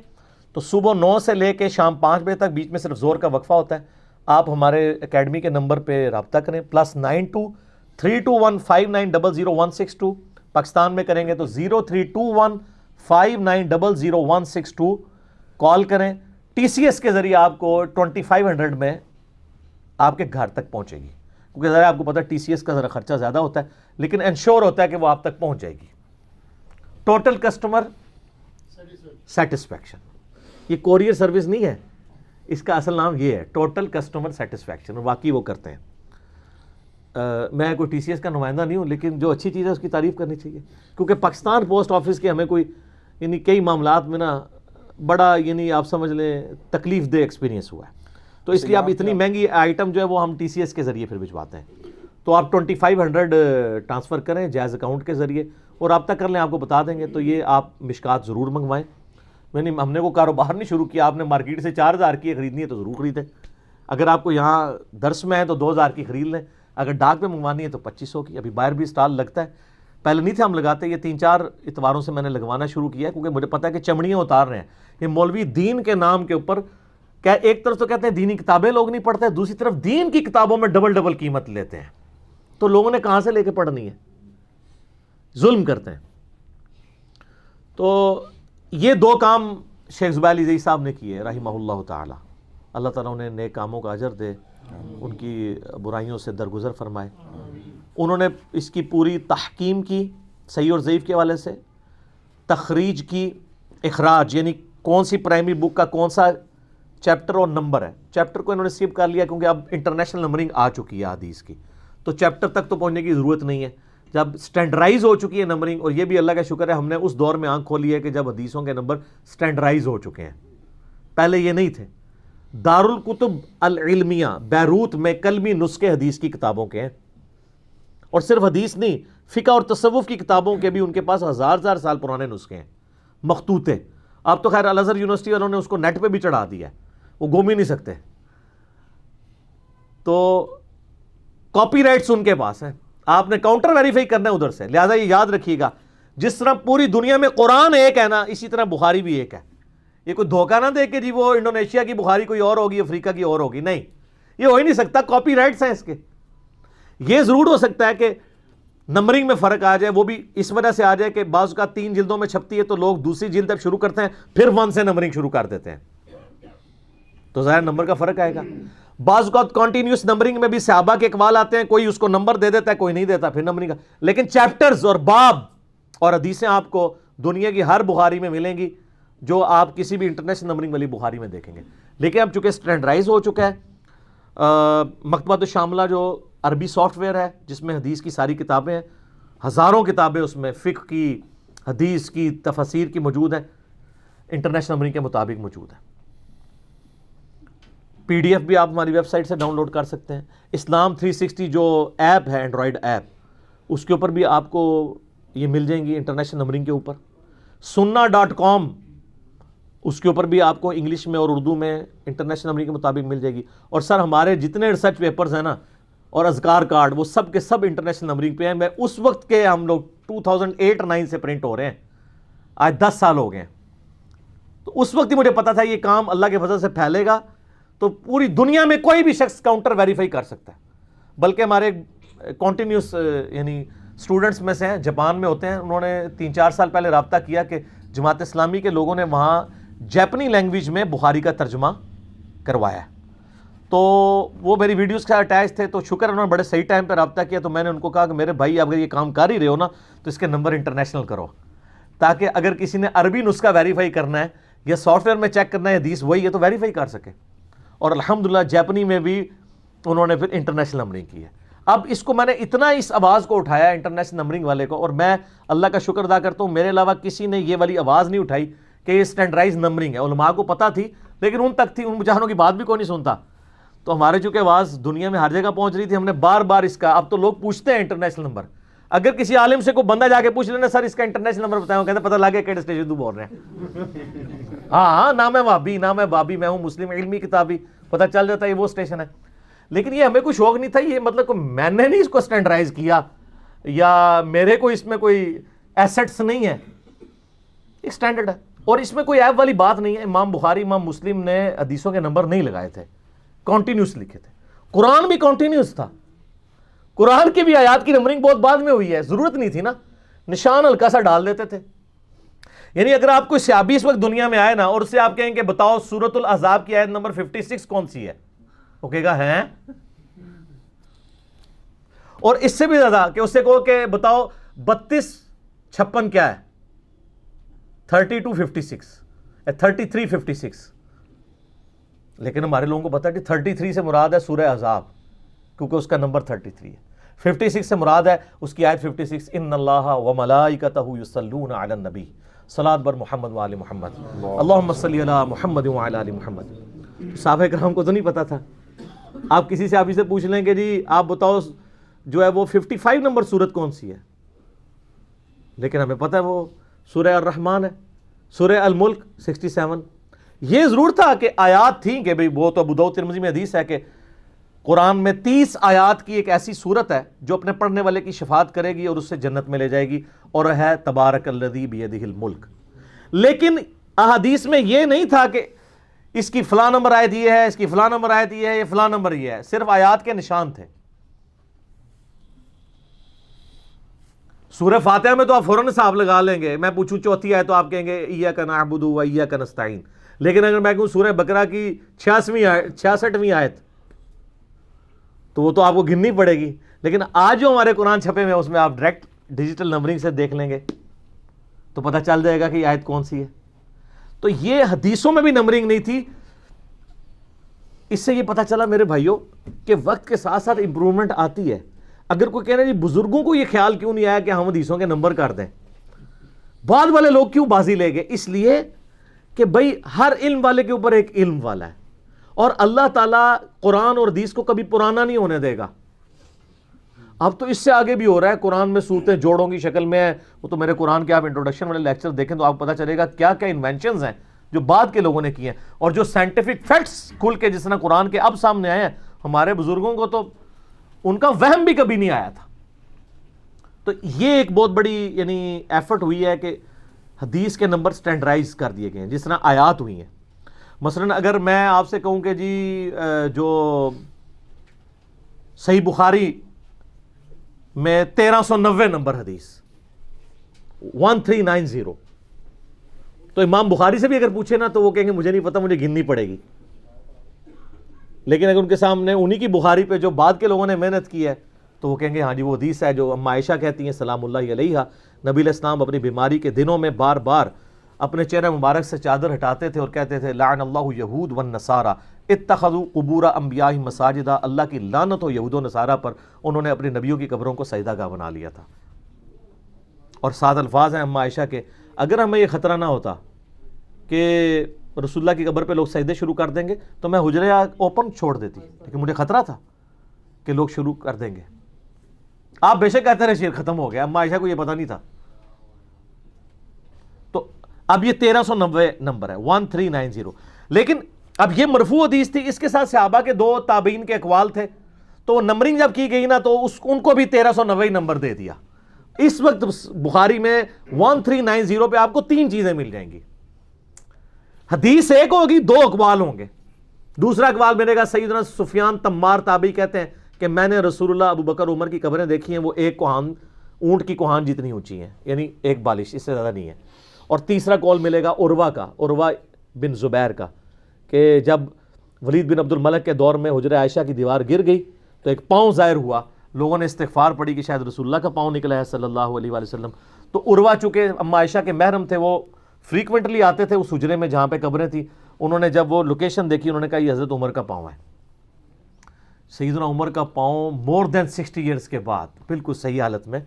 تو صبح 9 سے لے کے شام 5 بجے تک، بیچ میں صرف زور کا وقفہ ہوتا ہے. آپ ہمارے اکیڈمی کے نمبر پہ رابطہ کریں، +923215900162. پاکستان میں کریں گے تو 032159000162 کال کریں. TCS کے ذریعے آپ کو 2500 میں آپ کے گھر تک پہنچے گی، کیونکہ ذرا آپ کو پتا ہے TCS کا ذرا خرچہ زیادہ ہوتا ہے، لیکن انشور ہوتا ہے کہ وہ آپ تک پہنچ جائے گی. Total customer satisfaction. یہ کوریئر سروس نہیں ہے، اس کا اصل نام یہ ہے ٹوٹل کسٹمر سیٹسفیکشن، اور واقعی وہ کرتے ہیں. میں کوئی TCS کا نمائندہ نہیں ہوں، لیکن جو اچھی چیز ہے اس کی تعریف کرنی چاہیے، کیونکہ پاکستان پوسٹ آفس کے ہمیں کوئی یعنی کئی معاملات میں نا بڑا یعنی آپ سمجھ لیں تکلیف دہ ایکسپیرینس ہوا ہے. تو اس لیے آپ اتنی مہنگی آئٹم جو ہے وہ ہم TCS کے ذریعے پھر بھجواتے ہیں. تو آپ 2500 ٹرانسفر کریں جائز اکاؤنٹ کے ذریعے اور رابطہ کر لیں، آپ کو بتا دیں گے. تو یہ آپ مشکات ضرور منگوائیں. ہم نے وہ کاروبار نہیں شروع کیا، آپ نے مارکیٹ سے 4,000 کی خریدنی ہے تو ضرور خریدیں. اگر آپ کو یہاں درس میں ہے تو 2,000 کی خرید لیں، اگر ڈاک میں منگوانی ہے تو 2,500 کی. ابھی باہر بھی اسٹال لگتا ہے، پہلے نہیں تھے ہم لگاتے، یہ 3-4 اتواروں سے میں نے لگوانا شروع کیا ہے، کیونکہ مجھے پتا ہے کہ چمڑیاں اتار رہے ہیں یہ مولوی دین کے نام کے اوپر. کیا ایک طرف تو کہتے ہیں دینی کتابیں لوگ نہیں پڑھتے، دوسری طرف دین کی کتابوں میں ڈبل قیمت لیتے ہیں. تو لوگوں نے کہاں سے لے کے پڑھنی ہے؟ ظلم کرتے ہیں. تو یہ 2 کام شیخ زبیر علی زئی صاحب نے کیے رحمہ اللہ تعالی. اللہ تعالیٰ انہیں نیک کاموں کا اجر دے، ان کی برائیوں سے درگزر فرمائے. انہوں نے اس کی پوری تحکیم کی صحیح اور ضعیف کے حوالے سے، تخریج کی، اخراج یعنی کون سی پرائمری بک کا کون سا چیپٹر اور نمبر ہے. چیپٹر کو انہوں نے سکپ کر لیا کیونکہ اب انٹرنیشنل نمبرنگ آ چکی ہے حدیث کی، تو چیپٹر تک تو پہنچنے کی ضرورت نہیں ہے. جب سٹینڈرائز ہو چکی ہے نمبرنگ، اور یہ بھی اللہ کا شکر ہے ہم نے اس دور میں آنکھ کھولی ہے کہ جب حدیثوں کے نمبر سٹینڈرائز ہو چکے ہیں، پہلے یہ نہیں تھے. دارالکتب العلمیہ بیروت میں کلمی نسخے حدیث کی کتابوں کے ہیں، اور صرف حدیث نہیں، فقہ اور تصوف کی کتابوں کے بھی ان کے پاس ہزار سال پرانے نسخے ہیں مخطوطے. اب تو خیر الازہر یونیورسٹی والوں نے اس کو نیٹ پہ بھی چڑھا دیا ہے، وہ گم ہی نہیں سکتے. تو کاپی رائٹس ان کے پاس ہیں، آپ نے کاؤنٹر ویریفائی کرنا ہے ادھر سے. لہٰذا یہ یاد رکھیے گا، جس طرح پوری دنیا میں قرآن ایک ہے نا، اسی طرح بخاری بھی ایک ہے. یہ کوئی دھوکہ نہ دے کہ جی وہ انڈونیشیا کی بخاری کوئی اور ہوگی، افریقہ کی اور ہوگی، نہیں، یہ ہو ہی نہیں سکتا. کاپی رائٹس ہیں اس کے. یہ ضرور ہو سکتا ہے کہ نمبرنگ میں فرق آ جائے، وہ بھی اس وجہ سے آ جائے کہ بعض کا 3 جلدوں میں چھپتی ہے تو لوگ دوسری جلد اب شروع کرتے ہیں، پھر 1 سے نمبرنگ شروع کر دیتے ہیں، تو ظاہر نمبر کا فرق آئے گا. بعض اوقات کنٹینیوس نمبرنگ میں بھی صحابہ کے اقوال آتے ہیں، کوئی اس کو نمبر دے دیتا ہے، کوئی نہیں دیتا، پھر نمبرنگ کا. لیکن چیپٹرز اور باب اور حدیثیں آپ کو دنیا کی ہر بخاری میں ملیں گی، جو آپ کسی بھی انٹرنیشنل نمبرنگ والی بخاری میں دیکھیں گے. لیکن اب چونکہ سٹینڈرائز ہو چکا ہے، مکتبۃ الشاملہ جو عربی سافٹ ویئر ہے جس میں حدیث کی ساری کتابیں ہیں، ہزاروں کتابیں اس میں فقہ کی، حدیث کی، تفاسیر کی موجود ہیں، انٹرنیشنل نمبرنگ کے مطابق موجود ہے. PDF بھی آپ ہماری ویب سائٹ سے ڈاؤن لوڈ کر سکتے ہیں. اسلام 360 جو ایپ ہے اینڈرائڈ ایپ، اس کے اوپر بھی آپ کو یہ مل جائیں گی انٹرنیشنل نمبرنگ کے اوپر. sunna.com اس کے اوپر بھی آپ کو انگلش میں اور اردو میں انٹرنیشنل نمبرنگ کے مطابق مل جائے گی. اور سر ہمارے جتنے ریسرچ پیپرز ہیں نا، اور اذکار کارڈ وہ سب کے سب انٹرنیشنل نمبرنگ پہ ہیں. میں اس وقت کے ہم لوگ 2008-9 سے پرنٹ ہو رہے ہیں, آج 10 سال ہو گئے ہیں. تو اس وقت ہی مجھے پتا تھا یہ کام اللہ کے فضل سے پھیلے گا تو پوری دنیا میں کوئی بھی شخص کاؤنٹر ویریفائی کر سکتا ہے. بلکہ ہمارے کنٹینیوس یعنی اسٹوڈنٹس میں سے ہیں, جاپان میں ہوتے ہیں, انہوں نے 3-4 سال پہلے رابطہ کیا کہ جماعت اسلامی کے لوگوں نے وہاں جاپنی لینگویج میں بخاری کا ترجمہ کروایا ہے. تو وہ میری ویڈیوز کا اٹیچ تھے, تو شکر انہوں نے بڑے صحیح ٹائم پہ رابطہ کیا. تو میں نے ان کو کہا کہ میرے بھائی اگر یہ کام کر ہی رہے ہو نا تو اس کے نمبر انٹرنیشنل کرو, تاکہ اگر کسی نے عربی نسخہ ویریفائی کرنا ہے یا سافٹ ویئر میں چیک کرنا ہے حدیث وہی ہے تو ویریفائی کر سکے. اور الحمدللہ جاپنی میں بھی انہوں نے پھر انٹرنیشنل نمبرنگ کی ہے. اب اس کو میں نے اتنا اس آواز کو اٹھایا انٹرنیشنل نمبرنگ والے کو, اور میں اللہ کا شکر ادا کرتا ہوں میرے علاوہ کسی نے یہ والی آواز نہیں اٹھائی کہ یہ اسٹینڈرڈائز نمبرنگ ہے. علماء کو پتہ تھی لیکن ان تک تھی, ان مجاہدوں کی بات بھی کوئی نہیں سنتا. تو ہمارے چونکہ آواز دنیا میں ہر جگہ پہنچ رہی تھی, ہم نے بار بار اس کا, اب تو لوگ پوچھتے ہیں انٹرنیشنل نمبر. اگر کسی عالم سے کوئی بندہ جا کے پوچھ لینا سر اس کا انٹرنیشنل نمبر بتائیں, کہتے پتہ لگے کیڑے اسٹیشن تو بول رہے ہیں. ہاں نہ میں وہابی نہ میں بابی, میں ہوں مسلم علمی کتابی, پتہ چل جاتا ہے یہ وہ اسٹیشن ہے. لیکن یہ ہمیں کوئی شوق نہیں تھا, یہ مطلب کہ میں نے نہیں اس کو اسٹینڈرائز کیا یا میرے کو اس میں کوئی ایسٹس نہیں ہے, ایک اسٹینڈرڈ ہے. اور اس میں کوئی ایپ والی بات نہیں ہے. امام بخاری امام مسلم نے حدیثوں کے نمبر نہیں لگائے تھے, کنٹینیوس لکھے تھے. قرآن بھی کنٹینیوس تھا, قرآن کی بھی آیات کی نمبرنگ بہت بعد میں ہوئی ہے, ضرورت نہیں تھی نا, نشان ہلکا سا ڈال دیتے تھے. یعنی اگر آپ کوئی صحابی اس وقت دنیا میں آئے نا اور اس سے آپ کہیں کہ بتاؤ سورۃ الاحزاب کی آیت نمبر 56 کون سی ہے, وہ کہے گا ہیں. اور اس سے بھی زیادہ کہ اس سے کہو کہ بتاؤ 32-56 کیا ہے, 32-56 33-56. لیکن ہمارے لوگوں کو پتا ہے کہ 33 سے مراد ہے سورہ احزاب کیونکہ اس کا نمبر 33 ہے. 56 سے مراد ہے اس کی آیت 56, ان اللہ و ملائکتہ یصلون علی النبی صلاۃ بر محمد وآل محمد اللہم صلی علی محمد وعلی آل محمد. صحابہ کرام کو تو نہیں پتا تھا. آپ کسی سے سے پوچھ لیں کہ جی آپ بتاؤ جو ہے وہ 55 نمبر سورت کون سی ہے, لیکن ہمیں پتہ ہے وہ سورہ الرحمن ہے, سورہ الملک 67. یہ ضرور تھا کہ آیات تھیں کہ بھئی وہ تو ابو داؤد ترمذی میں حدیث ہے کہ قرآن میں 30 آیات کی ایک ایسی صورت ہے جو اپنے پڑھنے والے کی شفاعت کرے گی اور اس سے جنت میں لے جائے گی, اور ہے تبارک الذی بیدہ الملک. لیکن احادیث میں یہ نہیں تھا کہ اس کی فلاں نمبر آیت یہ ہے, اس کی فلاں نمبر آیت یہ ہے, یہ فلاں نمبر یہ ہے. صرف آیات کے نشان تھے. سورہ فاتحہ میں تو آپ فوراً حساب لگا لیں گے, میں پوچھوں چوتھی آیت تو آپ کہیں گے ایاک نعبد و ایاک نستعین. لیکن اگر میں کہوں سورہ بقرہ کی 66ویں آیت تو وہ تو آپ کو گننی پڑے گی. لیکن آج جو ہمارے قرآن چھپے ہوئے اس میں آپ ڈائریکٹ ڈیجیٹل نمبرنگ سے دیکھ لیں گے تو پتہ چل جائے گا کہ یہ آیت کون سی ہے. تو یہ حدیثوں میں بھی نمبرنگ نہیں تھی. اس سے یہ پتہ چلا میرے بھائیوں کہ وقت کے ساتھ ساتھ امپرومنٹ آتی ہے. اگر کوئی کہنا جی بزرگوں کو یہ خیال کیوں نہیں آیا کہ ہم حدیثوں کے نمبر کر دیں, بعد والے لوگ کیوں بازی لے گئے, اس لیے کہ بھئی ہر علم والے کے اوپر ایک علم والا ہے, اور اللہ تعالیٰ قرآن اور حدیث کو کبھی پرانا نہیں ہونے دے گا. اب تو اس سے آگے بھی ہو رہا ہے, قرآن میں صورتیں جوڑوں کی شکل میں ہے. وہ تو میرے قرآن کے آپ انٹروڈکشن والے لیکچر دیکھیں تو آپ کو پتہ چلے گا کیا کیا انوینشنز ہیں جو بعد کے لوگوں نے کیے ہیں, اور جو سائنٹیفک فیکٹس کھل کے جس طرح قرآن کے اب سامنے آئے ہیں. ہمارے بزرگوں کو تو ان کا وہم بھی کبھی نہیں آیا تھا. تو یہ ایک بہت بڑی یعنی ایفرٹ ہوئی ہے کہ حدیث کے نمبر سٹینڈرائز کر دیے گئے ہیں جس طرح آیات ہوئی ہیں. مثلا اگر میں آپ سے کہوں کہ جی جو صحیح بخاری میں 1390 نمبر حدیث 1390, تو امام بخاری سے بھی اگر پوچھے نا تو وہ کہیں گے مجھے نہیں پتا, مجھے گننی پڑے گی. لیکن اگر ان کے سامنے انہی کی بخاری پہ جو بعد کے لوگوں نے محنت کی ہے تو وہ کہیں گے ہاں جی وہ حدیث ہے جو اما عائشہ کہتی ہیں سلام اللہ علیہا, نبی علیہ السلام اپنی بیماری کے دنوں میں بار بار اپنے چہرہ مبارک سے چادر ہٹاتے تھے اور کہتے تھے لعن اللہ یہود والنصارى اتخذوا قبور انبیاء مساجدا, اللہ کی لعنت ہو یہود و نصارہ پر, انہوں نے اپنے نبیوں کی قبروں کو سجدہ گاہ بنا لیا تھا. اور 7 الفاظ ہیں اما عائشہ کے, اگر ہمیں یہ خطرہ نہ ہوتا کہ رسول اللہ کی قبر پہ لوگ سجدے شروع کر دیں گے تو میں حجرے اوپن چھوڑ دیتی, لیکن مجھے خطرہ تھا کہ لوگ شروع کر دیں گے. آپ بے شک کہتے رہے شیر ختم ہو گیا, اما عائشہ کو یہ پتہ نہیں تھا. تو اب یہ 1390 نمبر ہے 1390. لیکن اب یہ مرفوع حدیث تھی, اس کے ساتھ صحابہ کے 2 تابعین کے اقوال تھے. تو نمبرنگ جب کی گئی نا تو ان کو بھی 1390 نمبر دے دیا. اس وقت بخاری میں 1390 پہ آپ کو 3 چیزیں مل جائیں گی. حدیث ایک ہوگی, 2 اقوال ہوں گے. دوسرا اقوال میرے گا سیدنا سفیان تمار تابعی کہتے ہیں کہ میں نے رسول اللہ, ابو بکر, عمر کی قبریں دیکھی ہیں, وہ ایک کوہان, اونٹ کی کوہان جتنی اونچی ہیں, یعنی ایک بالش, اس سے زیادہ نہیں ہے. اور تیسرا قول ملے گا عروہ کا, عروہ بن زبیر کا, کہ جب ولید بن عبد الملک کے دور میں حجرہ عائشہ کی دیوار گر گئی تو ایک پاؤں ظاہر ہوا, لوگوں نے استغفار پڑھی کہ شاید رسول اللہ کا پاؤں نکلا ہے صلی اللہ علیہ وآلہ وسلم. تو عروہ چونکہ اما عائشہ کے محرم تھے, وہ فریکوینٹلی آتے تھے اس حجرے میں جہاں پہ قبریں تھیں. انہوں نے جب وہ لوکیشن دیکھی, انہوں نے کہا یہ حضرت عمر کا پاؤں ہے. سیدنا عمر کا پاؤں مور دین 60 ایئرس کے بعد بالکل صحیح حالت میں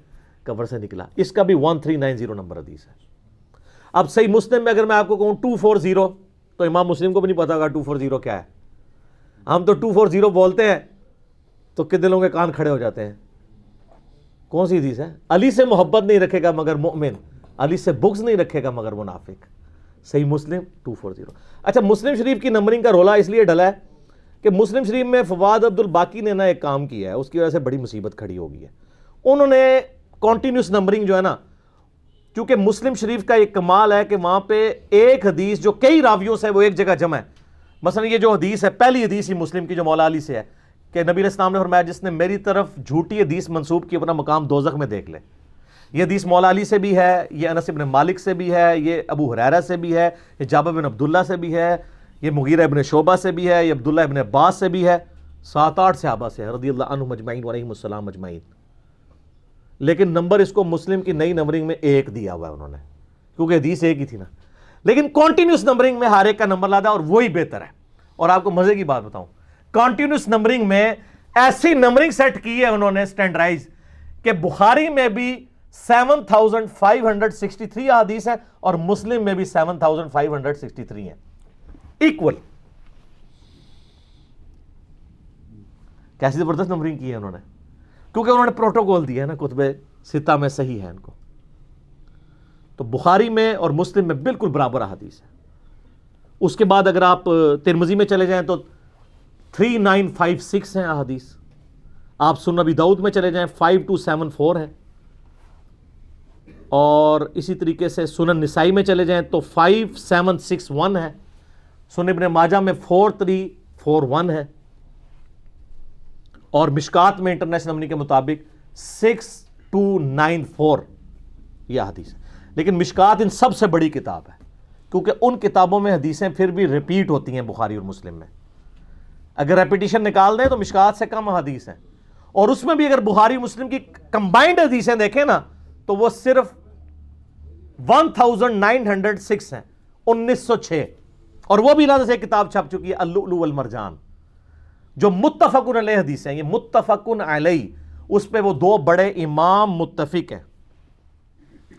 قبر سے نکلا. اس کا بھی 1390 نمبر حدیث ہے. اب صحیح مسلم میں اگر میں آپ کو کہوں 240, تو امام مسلم کو بھی نہیں پتا ہوگا 240 کیا ہے. ہم تو 240 بولتے ہیں تو کتنے لوگوں کے کان کھڑے ہو جاتے ہیں. کون سی حدیث ہے؟ علی سے محبت نہیں رکھے گا مگر مؤمن, علی سے بغض نہیں رکھے گا مگر منافق. صحیح مسلم 240. اچھا, مسلم شریف کی نمبرنگ کا رولا اس لیے ڈلا ہے کہ مسلم شریف میں فواد عبد الباقی نے نا ایک کام کیا ہے, اس کی وجہ سے بڑی مصیبت کھڑی ہو گئی ہے. انہوں نے کنٹینیوس نمبرنگ جو ہے نا, کیونکہ مسلم شریف کا ایک کمال ہے کہ وہاں پہ ایک حدیث جو کئی راویوں سے وہ ایک جگہ جمع ہے. مثلا یہ جو حدیث ہے, پہلی حدیث ہی مسلم کی جو مولا علی سے ہے کہ نبی علیہ السلام نے فرمایا جس نے میری طرف جھوٹی حدیث منسوب کی اپنا مقام دوزخ میں دیکھ لے. یہ حدیث مولا علی سے بھی ہے, یہ انس بن مالک سے بھی ہے, یہ ابو ہریرہ سے بھی ہے, یہ جابر بن عبداللہ سے بھی ہے, یہ مغیرہ ابن شعبہ سے بھی ہے, یہ عبداللہ ابن عباس سے بھی ہے, 7-8 صحابہ سے رضی اللہ عنہم اجمعین وعلیہم السلام اجمعین. لیکن نمبر اس کو مسلم کی نئی نمبرنگ میں 1 دیا ہوا ہے انہوں نے, کیونکہ حدیث ایک ہی تھی نا. لیکن کنٹینیوس نمبرنگ میں ہر ایک کا نمبر لادا, اور وہی بہتر ہے. اور آپ کو مزے کی بات بتاؤں, کنٹینیوس نمبرنگ میں ایسی نمبرنگ سیٹ کی ہے انہوں نے سٹینڈرائز کہ بخاری میں بھی 7563 حدیث ہے اور مسلم میں بھی 7563 ہیں, ایکول. کیسی زبردست نمبرنگ کی ہے انہوں نے, کیونکہ انہوں نے پروٹوکول دیا ہے نا, کتب ستہ میں صحیح ہے ان کو. تو بخاری میں اور مسلم میں بالکل برابر حدیث ہے. اس کے بعد اگر آپ ترمذی میں چلے جائیں تو 3956 ہیں احادیث. آپ سنن ابی داؤد میں چلے جائیں 5274 ہیں, اور اسی طریقے سے سنن نسائی میں چلے جائیں تو 5761 ہے, سنن ابن ماجہ میں 4341 ہے, اور مشکات میں انٹرنیشنل نمبرنگ کے مطابق 6294 یہ حدیث ہے. لیکن مشکات ان سب سے بڑی کتاب ہے, کیونکہ ان کتابوں میں حدیثیں پھر بھی ریپیٹ ہوتی ہیں بخاری اور مسلم میں. اگر ریپیٹیشن نکال دیں تو مشکات سے کم حدیث ہیں, اور اس میں بھی اگر بخاری مسلم کی کمبائنڈ حدیثیں دیکھیں نا تو وہ صرف 1906 ہیں, 1906. اور وہ بھی لازم سے کتاب چھپ چکی ہے اللؤلؤ والمرجان, جو متفقن علیہ حدیث ہیں. یہ متفقن علیہ, اس پہ وہ 2 بڑے امام متفق ہیں.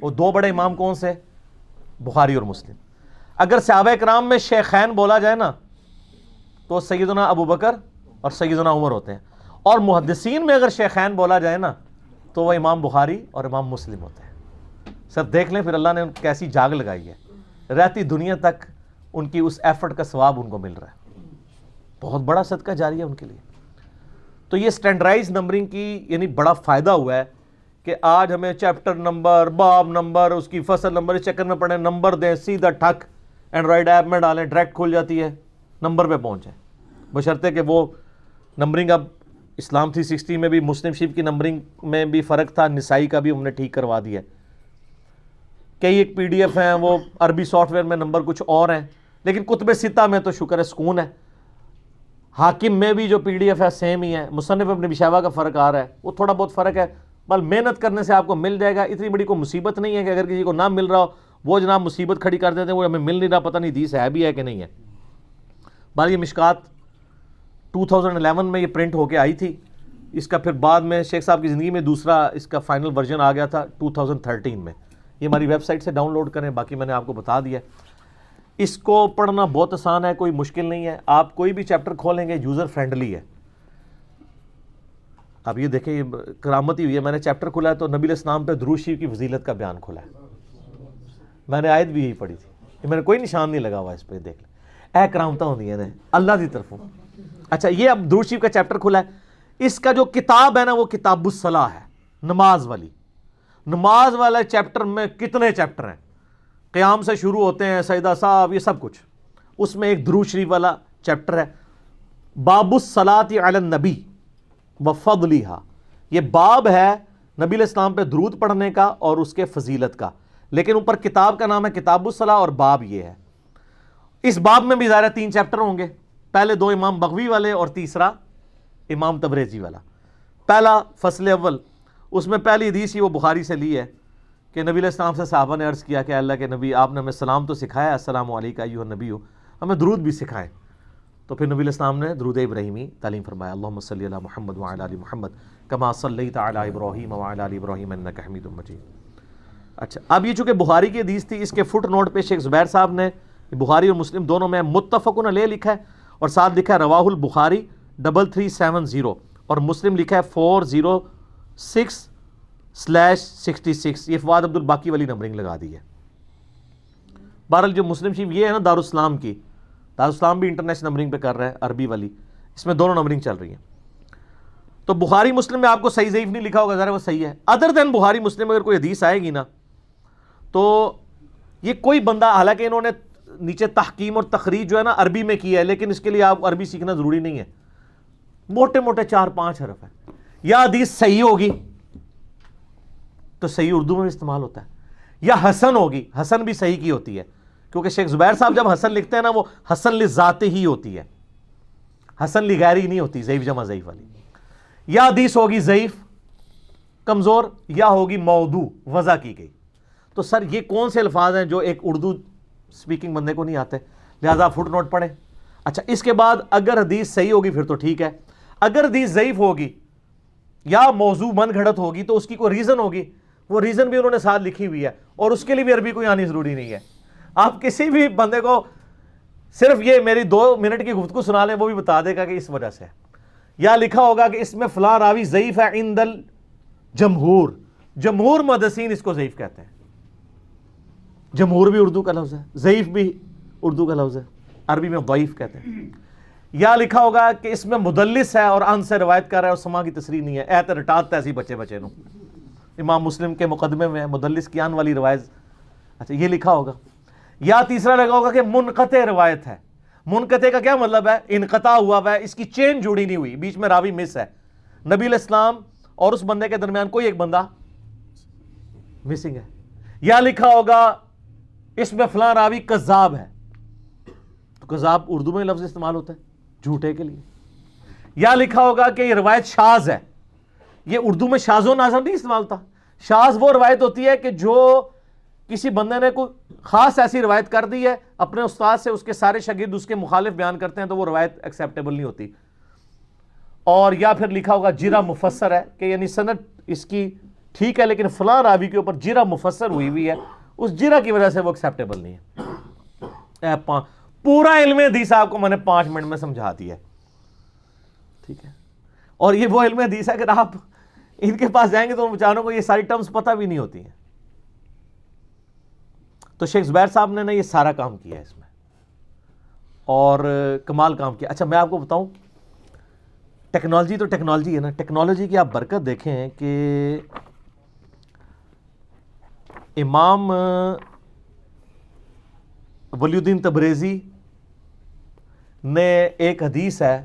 وہ 2 بڑے امام کون سے؟ بخاری اور مسلم. اگر صحابہ کرام میں شیخین بولا جائے نا تو سیدنا ابو بکر اور سیدنا عمر ہوتے ہیں, اور محدثین میں اگر شیخین بولا جائے نا تو وہ امام بخاری اور امام مسلم ہوتے ہیں. سر دیکھ لیں پھر اللہ نے کیسی جاگ لگائی ہے, رہتی دنیا تک ان کی اس ایفرٹ کا ثواب ان کو مل رہا ہے. بہت بڑا صدقہ جاری ہے ان کے لیے. تو یہ سٹینڈرائز نمبرنگ کی یعنی بڑا فائدہ ہوا ہے کہ آج ہمیں چیپٹر نمبر, باب نمبر, اس کی فصل نمبر اس چکر میں پڑھیں, نمبر دیں, سیدھا ٹھک اینڈرائڈ ایپ میں ڈالیں, ڈائریکٹ کھل جاتی ہے, نمبر پہ پہنچیں. بشرطے کہ وہ نمبرنگ اب اسلام 360 میں بھی مسلم شریف کی نمبرنگ میں بھی فرق تھا, نسائی کا بھی ہم نے ٹھیک کروا دیا. کئی ایک PDF ہیں وہ عربی سافٹ ویئر میں نمبر کچھ اور ہیں, لیکن کتب ستہ میں تو شکر ہے سکون ہے. حاکم میں بھی جو PDF ہے سیم ہی ہے. مصنف ابن ابی شیبہ کا فرق آ رہا ہے, وہ تھوڑا بہت فرق ہے, بل محنت کرنے سے آپ کو مل جائے گا. اتنی بڑی کوئی مصیبت نہیں ہے کہ اگر کسی کو نہ مل رہا ہو وہ جناب مصیبت کھڑی کر دیتے ہیں, وہ ہمیں مل نہیں رہا, پتہ نہیں حدیث ہے بھی ہے کہ نہیں ہے. بال یہ مشکات 2011 میں یہ پرنٹ ہو کے آئی تھی. اس کا پھر بعد میں شیخ صاحب کی زندگی میں دوسرا اس کا فائنل ورژن آ گیا تھا 2013 میں. یہ ہماری ویب سائٹ سے ڈاؤن لوڈ کریں, باقی میں نے آپ کو بتا دیا. اس کو پڑھنا بہت آسان ہے, کوئی مشکل نہیں ہے. آپ کوئی بھی چیپٹر کھولیں گے یوزر فرینڈلی ہے. اب یہ دیکھیں, یہ کرامت ہی ہوئی ہے, میں نے چیپٹر کھولا ہے تو نبی علیہ السلام پہ درود شریف کی فضیلت کا بیان کھولا ہے. میں نے آیت بھی یہی پڑھی تھی, میں نے کوئی نشان نہیں لگا ہوا اس پہ, دیکھ لیں. اے کرامتاں ہوندی ہیں اللہ دی طرفوں. اچھا, یہ اب درود شریف کا چیپٹر کھولا ہے, اس کا جو کتاب ہے نا وہ کتاب الصلاح ہے، نماز والی. نماز والے چیپٹر میں کتنے چیپٹر ہیں، قیام سے شروع ہوتے ہیں، سجدہ صاحب، یہ سب کچھ. اس میں ایک درود شریف والا چیپٹر ہے، باب الصلاۃ علی النبی وفضلھا. یہ باب ہے نبی علیہ السلام پہ درود پڑھنے کا اور اس کے فضیلت کا، لیکن اوپر کتاب کا نام ہے کتاب الصلاح اور باب یہ ہے. اس باب میں بھی ظاہر 3 چیپٹر ہوں گے، پہلے 2 امام بغوی والے اور تیسرا امام تبریزی والا. پہلا فصل اول، اس میں پہلی حدیث ہی وہ بخاری سے لی ہے کہ نبی علیہ السلام سے صحابہ نے عرض کیا کہ اللہ کے نبی، آپ نے ہمیں سلام تو سکھایا، السلام علیکم ایھا النبی، ہمیں درود بھی سکھائیں. تو پھر نبی علیہ السلام نے درود ابراہیمی تعلیم فرمایا، اللہم صلی علی محمد وعلی آل محمد کما صلیت علی ابراہیم وعلی آل ابراہیم انک حمید مجید. اچھا، اب یہ چونکہ بخاری کی حدیث تھی، اس کے فٹ نوٹ پہ شیخ زبیر صاحب نے بخاری اور مسلم دونوں میں متفقن علیہ لکھا ہے، اور ساتھ لکھا ہے رواہ البخاری 3370، اور مسلم لکھا ہے 406/66. یہ فواد عبد الباقی والی نمبرنگ لگا دی ہے. بہرحال جو مسلم شریف یہ ہے نا دارالاسلام کی، دارالاسلام بھی انٹرنیشنل نمبرنگ پہ کر رہا ہے، عربی والی، اس میں دونوں نمبرنگ چل رہی ہیں. تو بخاری مسلم میں آپ کو صحیح ضعیف نہیں لکھا ہوگا، ذرا وہ صحیح ہے. ادر دین بخاری مسلم اگر کوئی حدیث آئے گی نا تو یہ کوئی بندہ، حالانکہ انہوں نے نیچے تحکیم اور تخریج جو ہے نا عربی میں کی ہے، لیکن اس کے لیے آپ عربی سیکھنا ضروری نہیں ہے، موٹے موٹے 4-5 حرف ہے. یا حدیث صحیح ہوگی تو صحیح اردو میں بھی استعمال ہوتا ہے، یا حسن ہوگی، حسن بھی صحیح کی ہوتی ہے، کیونکہ شیخ زبیر صاحب جب حسن لکھتے ہیں نا وہ حسن لذات ہی ہوتی ہے، حسن لغیری نہیں ہوتی، ضعیف جمع ضعیف والی. یا حدیث ہوگی ضعیف کمزور، یا ہوگی موضوع وضع کی گئی. تو سر یہ کون سے الفاظ ہیں جو ایک اردو سپیکنگ بندے کو نہیں آتے، لہذا فٹ نوٹ پڑھیں. اچھا، اس کے بعد اگر حدیث صحیح ہوگی پھر تو ٹھیک ہے، اگر حدیث ضعیف ہوگی یا موضوع من گھڑت ہوگی تو اس کی کوئی ریزن ہوگی، وہ ریزن بھی انہوں نے ساتھ لکھی ہوئی ہے، اور اس کے لیے بھی عربی کوئی آنی ضروری نہیں ہے. آپ کسی بھی بندے کو صرف یہ میری 2 منٹ کی گفتگو سنا لیں، وہ بھی بتا دے گا کہ اس وجہ سے. یا لکھا ہوگا کہ اس میں فلاں راوی ضعیف ہے عند الجمہور، جمہور محدثین اس کو ضعیف کہتے ہیں. جمہور بھی اردو کا لفظ ہے، ضعیف بھی اردو کا لفظ ہے، عربی میں ضعیف کہتے ہیں. یا لکھا ہوگا کہ اس میں مدلس ہے اور ان سے روایت کر رہا ہے اور سما کی تصریح نہیں ہے، ایت رٹات ایسی بچے نو. امام مسلم کے مقدمے میں مدلس کی ان والی روایت. اچھا، یہ لکھا ہوگا. یا تیسرا لگا ہوگا کہ منقطع روایت ہے. منقطع کا کیا مطلب ہے؟ انقطاع ہوا ہے، اس کی چین جڑی نہیں ہوئی، بیچ میں راوی مس ہے. نبی علیہ السلام اور اس بندے کے درمیان کوئی ایک بندہ مسنگ ہے. یا لکھا ہوگا اس میں فلاں راوی کذاب ہے، تو کذاب اردو میں لفظ استعمال ہوتا ہے جھوٹے کے لیے. یا لکھا ہوگا کہ یہ روایت شاذ ہے، یہ اردو میں شاذ و ناظر نہیں استعمال ہوتا. شاذ وہ روایت ہوتی ہے کہ جو کسی بندے نے کوئی خاص ایسی روایت کر دی ہے اپنے استاد سے، اس کے سارے شاگرد اس کے مخالف بیان کرتے ہیں تو وہ روایت ایکسیپٹیبل نہیں ہوتی. اور یا پھر لکھا ہوگا جرح مفسر ہے، کہ یعنی سند اس کی ٹھیک ہے لیکن فلاں راوی کے اوپر جرح مفسر ہوئی ہے، اس جرح کی وجہ سے وہ ایکسیپٹیبل نہیں ہے. پورا علم حدیث آپ کو میں نے 5 منٹ میں سمجھا دیا ہے، ٹھیک ہے. اور یہ وہ علم حدیث ہے اگر آپ ان کے پاس جائیں گے تو بچاروں کو یہ ساری ٹرمز پتہ بھی نہیں ہوتی ہیں. تو شیخ زبیر صاحب نے یہ سارا کام کیا ہے اس میں، اور کمال کام کیا. اچھا، میں آپ کو بتاؤں، ٹیکنالوجی تو ٹیکنالوجی ہے نا، ٹیکنالوجی کی آپ برکت دیکھیں کہ امام ولی الدین تبریزی نے ایک حدیث ہے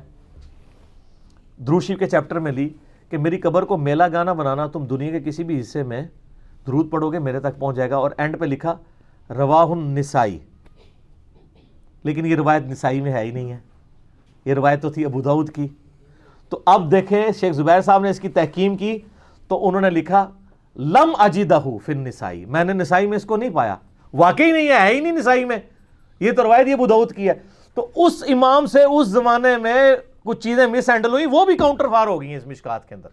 درود شریف کے چیپٹر میں لی کہ میری قبر کو میلہ گانا بنانا، تم دنیا کے کسی بھی حصے میں درود پڑھو گے میرے تک پہنچ جائے گا. اور اینڈ پہ لکھا رواہ النسائی، لیکن یہ روایت نسائی میں ہے ہی نہیں ہے، یہ روایت تو تھی ابو داؤد کی. تو اب دیکھیں شیخ زبیر صاحب نے اس کی تحکیم کی تو انہوں نے لکھا لم اجدہ فی النسائی، میں نے نسائی میں اس کو نہیں پایا، واقعی نہیں ہے ہی نہیں نسائی میں، یہ تو روایت یہ ابو داؤد کی ہے. تو اس امام سے اس زمانے میں کچھ چیزیں مس ہینڈل ہوئی، وہ بھی کاؤنٹر فار ہو گئی ہیں اس مشکات کے اندر.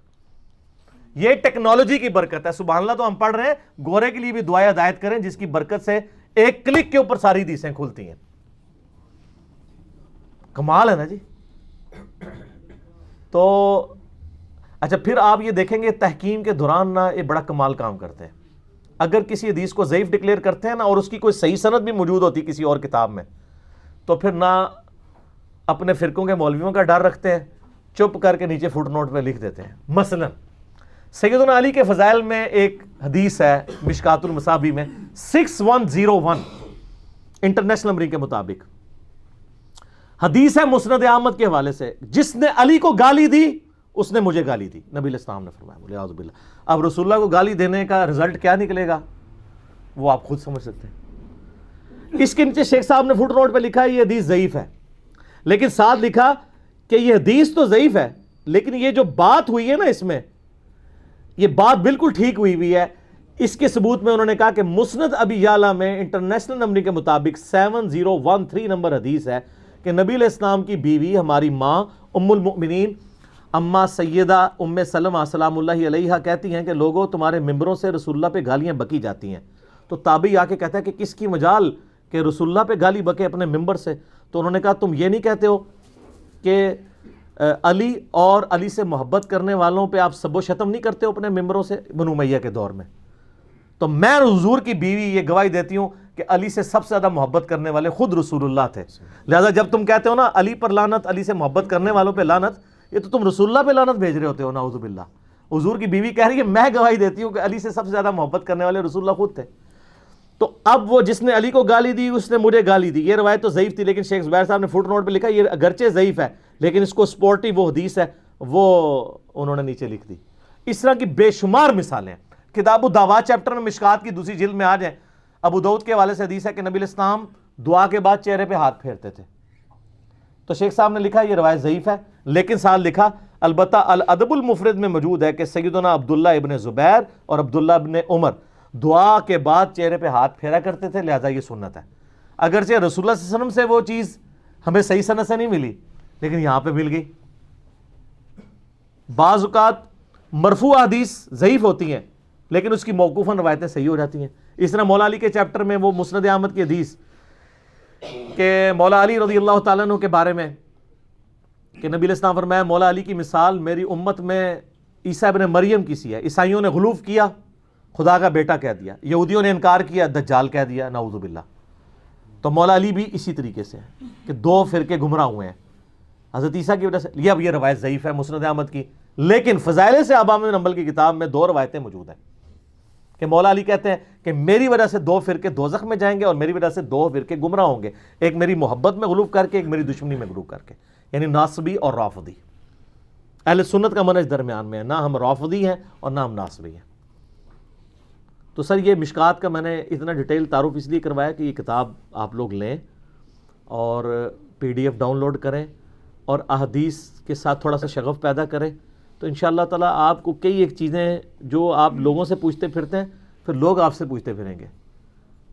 یہ ٹیکنالوجی کی برکت ہے. سبحان اللہ. تو ہم پڑھ رہے ہیں، گورے کے لیے بھی دعائیں ہدایت کریں جس کی برکت سے ایک کلک کے اوپر ساری حدیثیں کھلتی ہیں. کمال ہے نا جی. تو اچھا، پھر آپ یہ دیکھیں گے تحکیم کے دوران نا یہ بڑا کمال کام کرتے ہیں. اگر کسی حدیث کو ضعیف ڈکلیئر کرتے ہیں نا اور اس کی کوئی صحیح سند بھی موجود ہوتی کسی اور کتاب میں، تو پھر نہ اپنے فرقوں کے مولویوں کا ڈر رکھتے ہیں چپ کر کے نیچے فٹ نوٹ پہ لکھ دیتے ہیں. مثلا سیدنا علی کے فضائل میں ایک حدیث ہے مشکات المصابیح میں 6101 انٹرنیشنل نمبرنگ کے مطابق حدیث ہے مسند احمد کے حوالے سے, جس نے علی کو گالی دی اس نے مجھے گالی دی. نبی علیہ السلام نے فرمایا, بولے اعوذ باللہ. اب رسول اللہ کو گالی دینے کا رزلٹ کیا نکلے گا وہ آپ خود سمجھ سکتے ہیں. اس کے نیچے شیخ صاحب نے فٹ نوٹ پہ لکھا ہے یہ حدیث ضعیف ہے, لیکن ساتھ لکھا کہ یہ حدیث تو ضعیف ہے لیکن یہ جو بات ہوئی ہے نا اس میں, یہ بات بالکل ٹھیک ہوئی ہے. اس کے ثبوت میں انہوں نے کہا کہ مسند ابی یعلا میں انٹرنیشنل نمبر کے مطابق 7013 نمبر حدیث ہے کہ نبی علیہ السلام کی بیوی ہماری ماں ام المؤمنین اما سیدہ ام سلمہ سلام اللہ علیہا کہتی ہیں کہ لوگوں تمہارے ممبروں سے رسول اللہ پہ گالیاں بکی جاتی ہیں. تو تابعی آ کے کہتا ہے کہ کس کی مجال کہ رسول اللہ پہ گالی بکے اپنے ممبر سے. تو انہوں نے کہا تم یہ نہیں کہتے ہو کہ علی اور علی سے محبت کرنے والوں پہ آپ سب و شتم نہیں کرتے ہو اپنے ممبروں سے بنو امیہ کے دور میں؟ تو میں حضور کی بیوی یہ گواہی دیتی ہوں کہ علی سے سب سے زیادہ محبت کرنے والے خود رسول اللہ تھے. لہذا جب تم کہتے ہو نا علی پر لعنت, علی سے محبت کرنے والوں پہ لعنت, یہ تو تم رسول اللہ پہ لعنت بھیج رہے ہوتے ہو. نعوذ باللہ. حضور کی بیوی کہہ رہی ہے میں گواہی دیتی ہوں کہ علی سے سب سے زیادہ محبت کرنے والے رسول اللہ خود تھے. تو اب وہ جس نے علی کو گالی دی اس نے مجھے گالی دی. یہ روایت تو ضعیف تھی لیکن شیخ زبیر صاحب نے فٹ نوٹ پہ لکھا یہ اگرچہ ضعیف ہے لیکن اس کو سپورٹی وہ حدیث ہے وہ انہوں نے نیچے لکھ دی. اس طرح کی بے شمار مثالیں ہیں. کتاب الدعوات چیپٹر میں مشکات کی دوسری جلد میں آ جائیں, ابو داؤد کے حوالے سے حدیث ہے کہ نبی علیہ السلام دعا کے بعد چہرے پہ ہاتھ پھیرتے تھے. تو شیخ صاحب نے لکھا یہ روایت ضعیف ہے لیکن ساتھ لکھا البتہ الادب المفرد میں موجود ہے کہ سیدنا عبداللہ ابن زبیر اور عبداللہ ابن عمر دعا کے بعد چہرے پہ ہاتھ پھیرا کرتے تھے, لہذا یہ سنت ہے. اگرچہ رسول اللہ صلی اللہ علیہ وسلم سے وہ چیز ہمیں صحیح سند سے نہیں ملی لیکن یہاں پہ مل گئی. بعض اوقات مرفوع حدیث ضعیف ہوتی ہیں لیکن اس کی موقوفاً روایتیں صحیح ہو جاتی ہیں. اس طرح مولا علی کے چیپٹر میں وہ مسند احمد کی حدیث کہ مولا علی رضی اللہ تعالیٰ عنہ کے بارے میں کہ نبی علیہ السلام فرمایا مولا علی کی مثال میری امت میں عیسیٰ ابن مریم کی سی ہے. عیسائیوں نے غلوف کیا, خدا کا بیٹا کہہ دیا. یہودیوں نے انکار کیا, دجال کہہ دیا. نعوذ باللہ. تو مولا علی بھی اسی طریقے سے ہیں کہ دو فرقے گمراہ ہوئے ہیں حضرت عیسیٰ کی وجہ سے. اب یہ روایت ضعیف ہے مسند احمد کی, لیکن فضائل صحابہ بن حنبل کی کتاب میں دو روایتیں موجود ہیں کہ مولا علی کہتے ہیں کہ میری وجہ سے دو فرقے دوزخ میں جائیں گے اور میری وجہ سے دو فرقے گمراہ ہوں گے, ایک میری محبت میں غلوف کر کے, ایک میری دشمنی میں غلوف کر کے. یعنی ناصبی اور رافضی. اہل سنت کا منہج درمیان میں ہے, نہ ہم رافضی ہیں اور نہ ہم ناصبی ہیں. تو سر یہ مشکات کا میں نے اتنا ڈیٹیل تعارف اس لیے کروایا کہ یہ کتاب آپ لوگ لیں اور PDF ڈاؤن لوڈ کریں اور احادیث کے ساتھ تھوڑا سا شغف پیدا کریں تو انشاءاللہ تعالیٰ آپ کو کئی ایک چیزیں جو آپ لوگوں سے پوچھتے پھرتے ہیں پھر لوگ آپ سے پوچھتے پھریں گے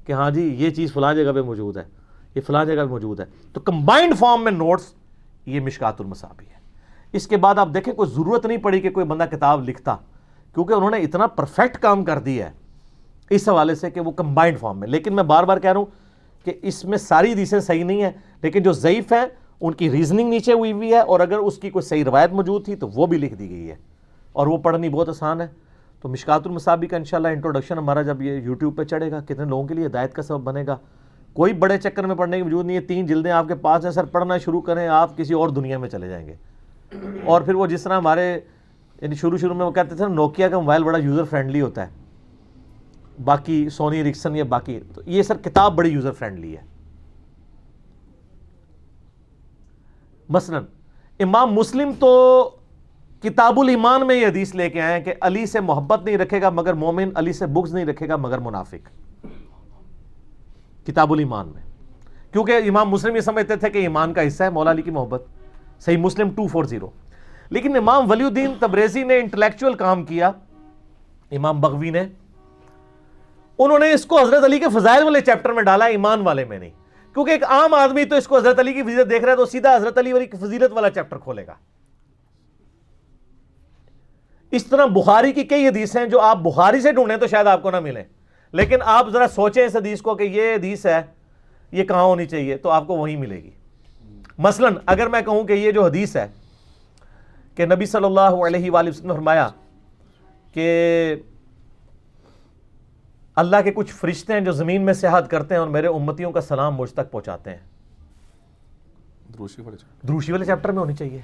کہ ہاں جی یہ چیز فلاں جگہ پہ موجود ہے, یہ فلاں جگہ پہ موجود ہے. تو کمبائنڈ فارم میں نوٹس یہ مشکات المصابیح ہے. اس کے بعد آپ دیکھیں کوئی ضرورت نہیں پڑی کہ کوئی بندہ کتاب لکھتا کیونکہ انہوں نے اتنا پرفیکٹ کام کر دیا ہے اس حوالے سے کہ وہ کمبائنڈ فارم میں. لیکن میں بار بار کہہ رہا ہوں کہ اس میں ساری حدیثیں صحیح نہیں ہیں لیکن جو ضعیف ہیں ان کی ریزننگ نیچے ہوئی ہے اور اگر اس کی کوئی صحیح روایت موجود تھی تو وہ بھی لکھ دی گئی ہے اور وہ پڑھنی بہت آسان ہے. تو مشکات المصابیح کا انشاءاللہ انٹروڈکشن ہمارا جب یہ یوٹیوب پہ چڑھے گا کتنے لوگوں کے لیے ہدایت کا سبب بنے گا. کوئی بڑے چکر میں پڑھنے کی موجود نہیں ہے, 3 جلدیں آپ کے پاس ہیں, سر پڑھنا شروع کریں آپ کسی اور دنیا میں چلے جائیں گے. اور پھر وہ جس طرح ہمارے یعنی شروع میں وہ کہتے تھے نوکیا کا موبائل بڑا یوزر فرینڈلی ہوتا ہے, باقی سونی ایرکسن یا باقی, تو یہ سر کتاب بڑی یوزر فرینڈلی ہے. مثلا امام مسلم تو کتاب الایمان میں یہ حدیث لے کے آئے ہیں کہ علی سے محبت نہیں رکھے گا مگر مومن, علی سے بغض نہیں رکھے گا مگر منافق. کتاب الایمان میں, کیونکہ امام مسلم یہ سمجھتے تھے کہ ایمان کا حصہ ہے مولا علی کی محبت. صحیح مسلم 240. لیکن امام ولی الدین تبریزی نے انٹلیکچوئل کام کیا, امام بغوی نے, انہوں نے اس کو حضرت علی کے فضائل والے چیپٹر میں ڈالا, ایمان والے میں نہیں. کیونکہ ایک عام آدمی تو اس کو حضرت علی کی فضیلت دیکھ رہا ہے تو سیدھا حضرت علی والی فضیلت والا چیپٹر کھولے گا. اس طرح بخاری کی کئی حدیث ہیں جو آپ بخاری سے ڈھونڈیں تو شاید آپ کو نہ ملیں, لیکن آپ ذرا سوچیں اس حدیث کو کہ یہ حدیث ہے یہ کہاں ہونی چاہیے تو آپ کو وہیں ملے گی. مثلا اگر میں کہوں کہ یہ جو حدیث ہے کہ نبی صلی اللہ علیہ وآلہ وسلم نے فرمایا کہ اللہ کے کچھ فرشتے ہیں جو زمین میں سیاحت کرتے ہیں اور میرے امتیوں کا سلام مجھ تک پہنچاتے ہیں, دروشی والے چیپٹر میں ہونی چاہیے.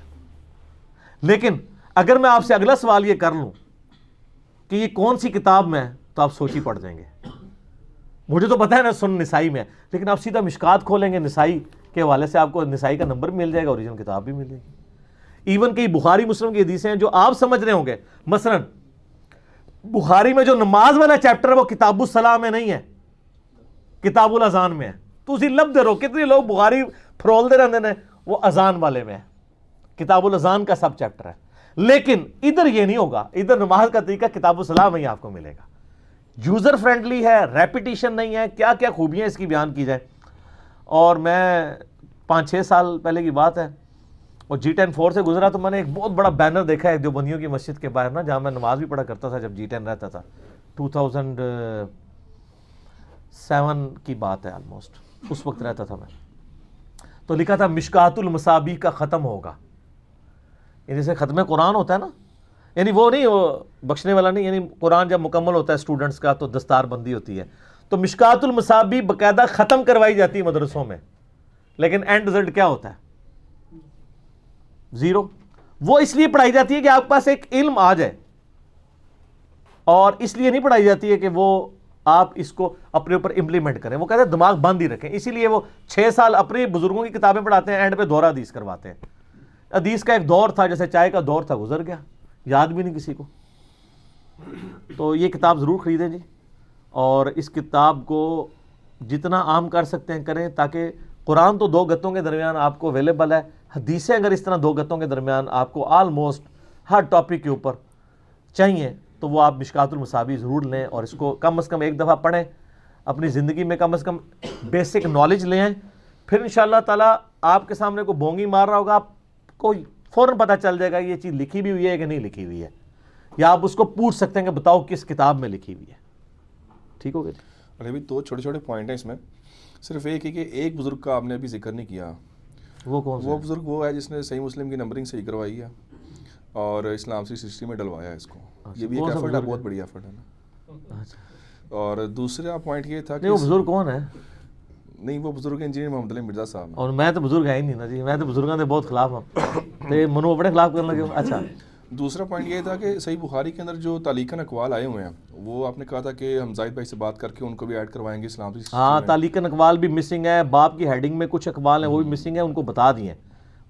لیکن اگر میں آپ سے اگلا سوال یہ کر لوں کہ یہ کون سی کتاب میں ہے تو آپ سوچ ہی پڑ جائیں گے. مجھے تو پتہ ہے نا سن نسائی میں ہے، لیکن آپ سیدھا مشکات کھولیں گے نسائی کے حوالے سے آپ کو نسائی کا نمبر مل جائے گا، اوریجنل کتاب بھی مل جائے گی. ایون کئی بخاری مسلم کی حدیثیں ہیں جو آپ سمجھ رہے ہوں گے، مثلا بخاری میں جو نماز والا چیپٹر ہے وہ کتاب الصلاح میں نہیں ہے، کتاب الاذان میں ہے. تو اسی لب دے رہو، کتنے لوگ بخاری پھرول دے رہتے ہیں، وہ اذان والے میں ہے، کتاب الاذان کا سب چیپٹر ہے. لیکن ادھر یہ نہیں ہوگا، ادھر نماز کا طریقہ کتاب الصلاح میں ہی آپ کو ملے گا. یوزر فرینڈلی ہے، ریپیٹیشن نہیں ہے، کیا کیا خوبیاں اس کی بیان کی جائے. اور میں 5-6 سال پہلے کی بات ہے، اور G10-4 سے گزرا تو میں نے ایک بہت بڑا بینر دیکھا ہے دیوبندیوں کی مسجد کے باہر نا، جہاں میں نماز بھی پڑھا کرتا تھا جب G10 رہتا تھا. 2007 کی بات ہے آلموسٹ، اس وقت رہتا تھا میں. تو لکھا تھا مشکات المصابیح کا ختم ہوگا. یعنی جیسے ختم قرآن ہوتا ہے نا، یعنی وہ نہیں، وہ بخشنے والا نہیں، یعنی قرآن جب مکمل ہوتا ہے اسٹوڈنٹس کا تو دستار بندی ہوتی ہے. تو مشکات المصابیح باقاعدہ ختم کروائی جاتی ہے مدرسوں میں، لیکن اینڈ رزلٹ کیا ہوتا ہے؟ 0. وہ اس لیے پڑھائی جاتی ہے کہ آپ کے پاس ایک علم آ جائے، اور اس لیے نہیں پڑھائی جاتی ہے کہ وہ آپ اس کو اپنے اوپر امپلیمنٹ کریں. وہ کہتے ہیں دماغ بند ہی رکھیں. اسی لیے وہ 6 سال اپنے بزرگوں کی کتابیں پڑھاتے ہیں، اینڈ پہ دورہ حدیث کرواتے ہیں. حدیث کا ایک دور تھا، جیسے چائے کا دور تھا، گزر گیا، یاد بھی نہیں کسی کو. تو یہ کتاب ضرور خریدیں جی، اور اس کتاب کو جتنا عام کر سکتے ہیں کریں، تاکہ قرآن تو 2 گتوں کے درمیان آپ کو اویلیبل ہے، حدیثیں اگر اس طرح 2 گتوں کے درمیان آپ کو آلموسٹ ہر ٹاپک کے اوپر چاہیے، تو وہ آپ مشکات المصابیح ضرور لیں، اور اس کو کم از کم ایک دفعہ پڑھیں، اپنی زندگی میں کم از کم بیسک نالج لے آئیں. پھر انشاءاللہ تعالیٰ آپ کے سامنے کوئی بونگی مار رہا ہوگا، آپ کو فوراً پتہ چل جائے گا یہ چیز لکھی بھی ہوئی ہے کہ نہیں لکھی ہوئی ہے، یا آپ اس کو پوچھ سکتے ہیں کہ بتاؤ کس کتاب میں لکھی ہوئی ہے. ٹھیک ہو گیا؟ ارے بھی 2 چھوٹے چھوٹے پوائنٹ ہیں اس میں. صرف ایک ہے کہ ایک بزرگ کا آپ نے ابھی ذکر نہیں کیا. وہ کون سا؟ وہ بزرگ وہ ہے جس نے صحیح مسلم کی نمبرنگ صحیح کروائی ہے اور اسلام سے ہسٹری میں ڈلوایا ہے اس کو. یہ بھی ایک ایفرٹ ہے، بہت بڑی ایفرٹ ہے نا. اور دوسرا پوائنٹ یہ تھا کہ وہ بزرگ کون ہے؟ نہیں، وہ بزرگ انجینئر محمد علی مرزا صاحب. اور میں تو بزرگ ہے ہی نہیں نا جی، میں تو بزرگوں کے بہت خلاف ہوں. تو منو اپنے خلاف کرنے لگے. اچھا، دوسرا پوائنٹ یہ تھا کہ صحیح بخاری کے اندر جو تعلیقاً اقوال آئے ہوئے ہیں، وہ آپ نے کہا تھا کہ ہم زاہد بھائی سے بات کر کے ان کو بھی ایڈ کروائیں گے اسلام سے. ہاں، تعلیقاً اقوال بھی مسنگ ہے، باب کی ہیڈنگ میں کچھ اقوال ہیں وہ بھی مسنگ ہیں، ان کو بتا دیے.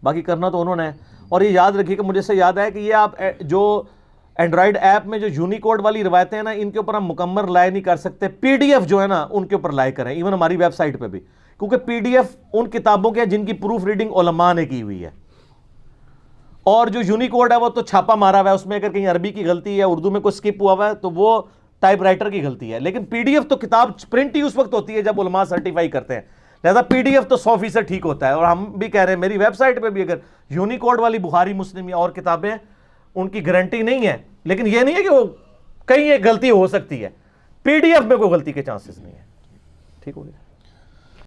باقی کرنا تو انہوں نے. اور یہ یاد رکھیے کہ مجھے سے یاد ہے کہ یہ آپ جو اینڈرائڈ ایپ میں جو یونیکوڈ والی روایتیں ہیں نا، ان کے اوپر ہم مکمل لائے نہیں کر سکتے. PDF جو ہے نا ان کے اوپر لائے کریں، ایون ہماری ویب سائٹ پہ بھی، کیونکہ PDF ان کتابوں کے جن کی پروف ریڈنگ علماء نے کی ہوئی ہے. اور جو یونیکوڈ ہے وہ تو چھاپا مارا ہوا ہے، اس میں اگر کہیں عربی کی غلطی ہے، اردو میں کوئی سکپ ہوا ہوا ہے تو وہ ٹائپ رائٹر کی غلطی ہے. لیکن PDF تو کتاب پرنٹ ہی اس وقت ہوتی ہے جب علماء سرٹیفائی کرتے ہیں، لہذا PDF تو 100% ٹھیک ہوتا ہے. اور ہم بھی کہہ رہے ہیں میری ویب سائٹ پہ بھی اگر یونیکوڈ والی بخاری مسلم یا اور کتابیں ہیں، ان کی گارنٹی نہیں ہے، لیکن یہ نہیں ہے کہ وہ کہیں ایک غلطی ہو سکتی ہے. PDF میں کوئی غلطی کے چانسز نہیں ہے. ٹھیک ہو گیا؟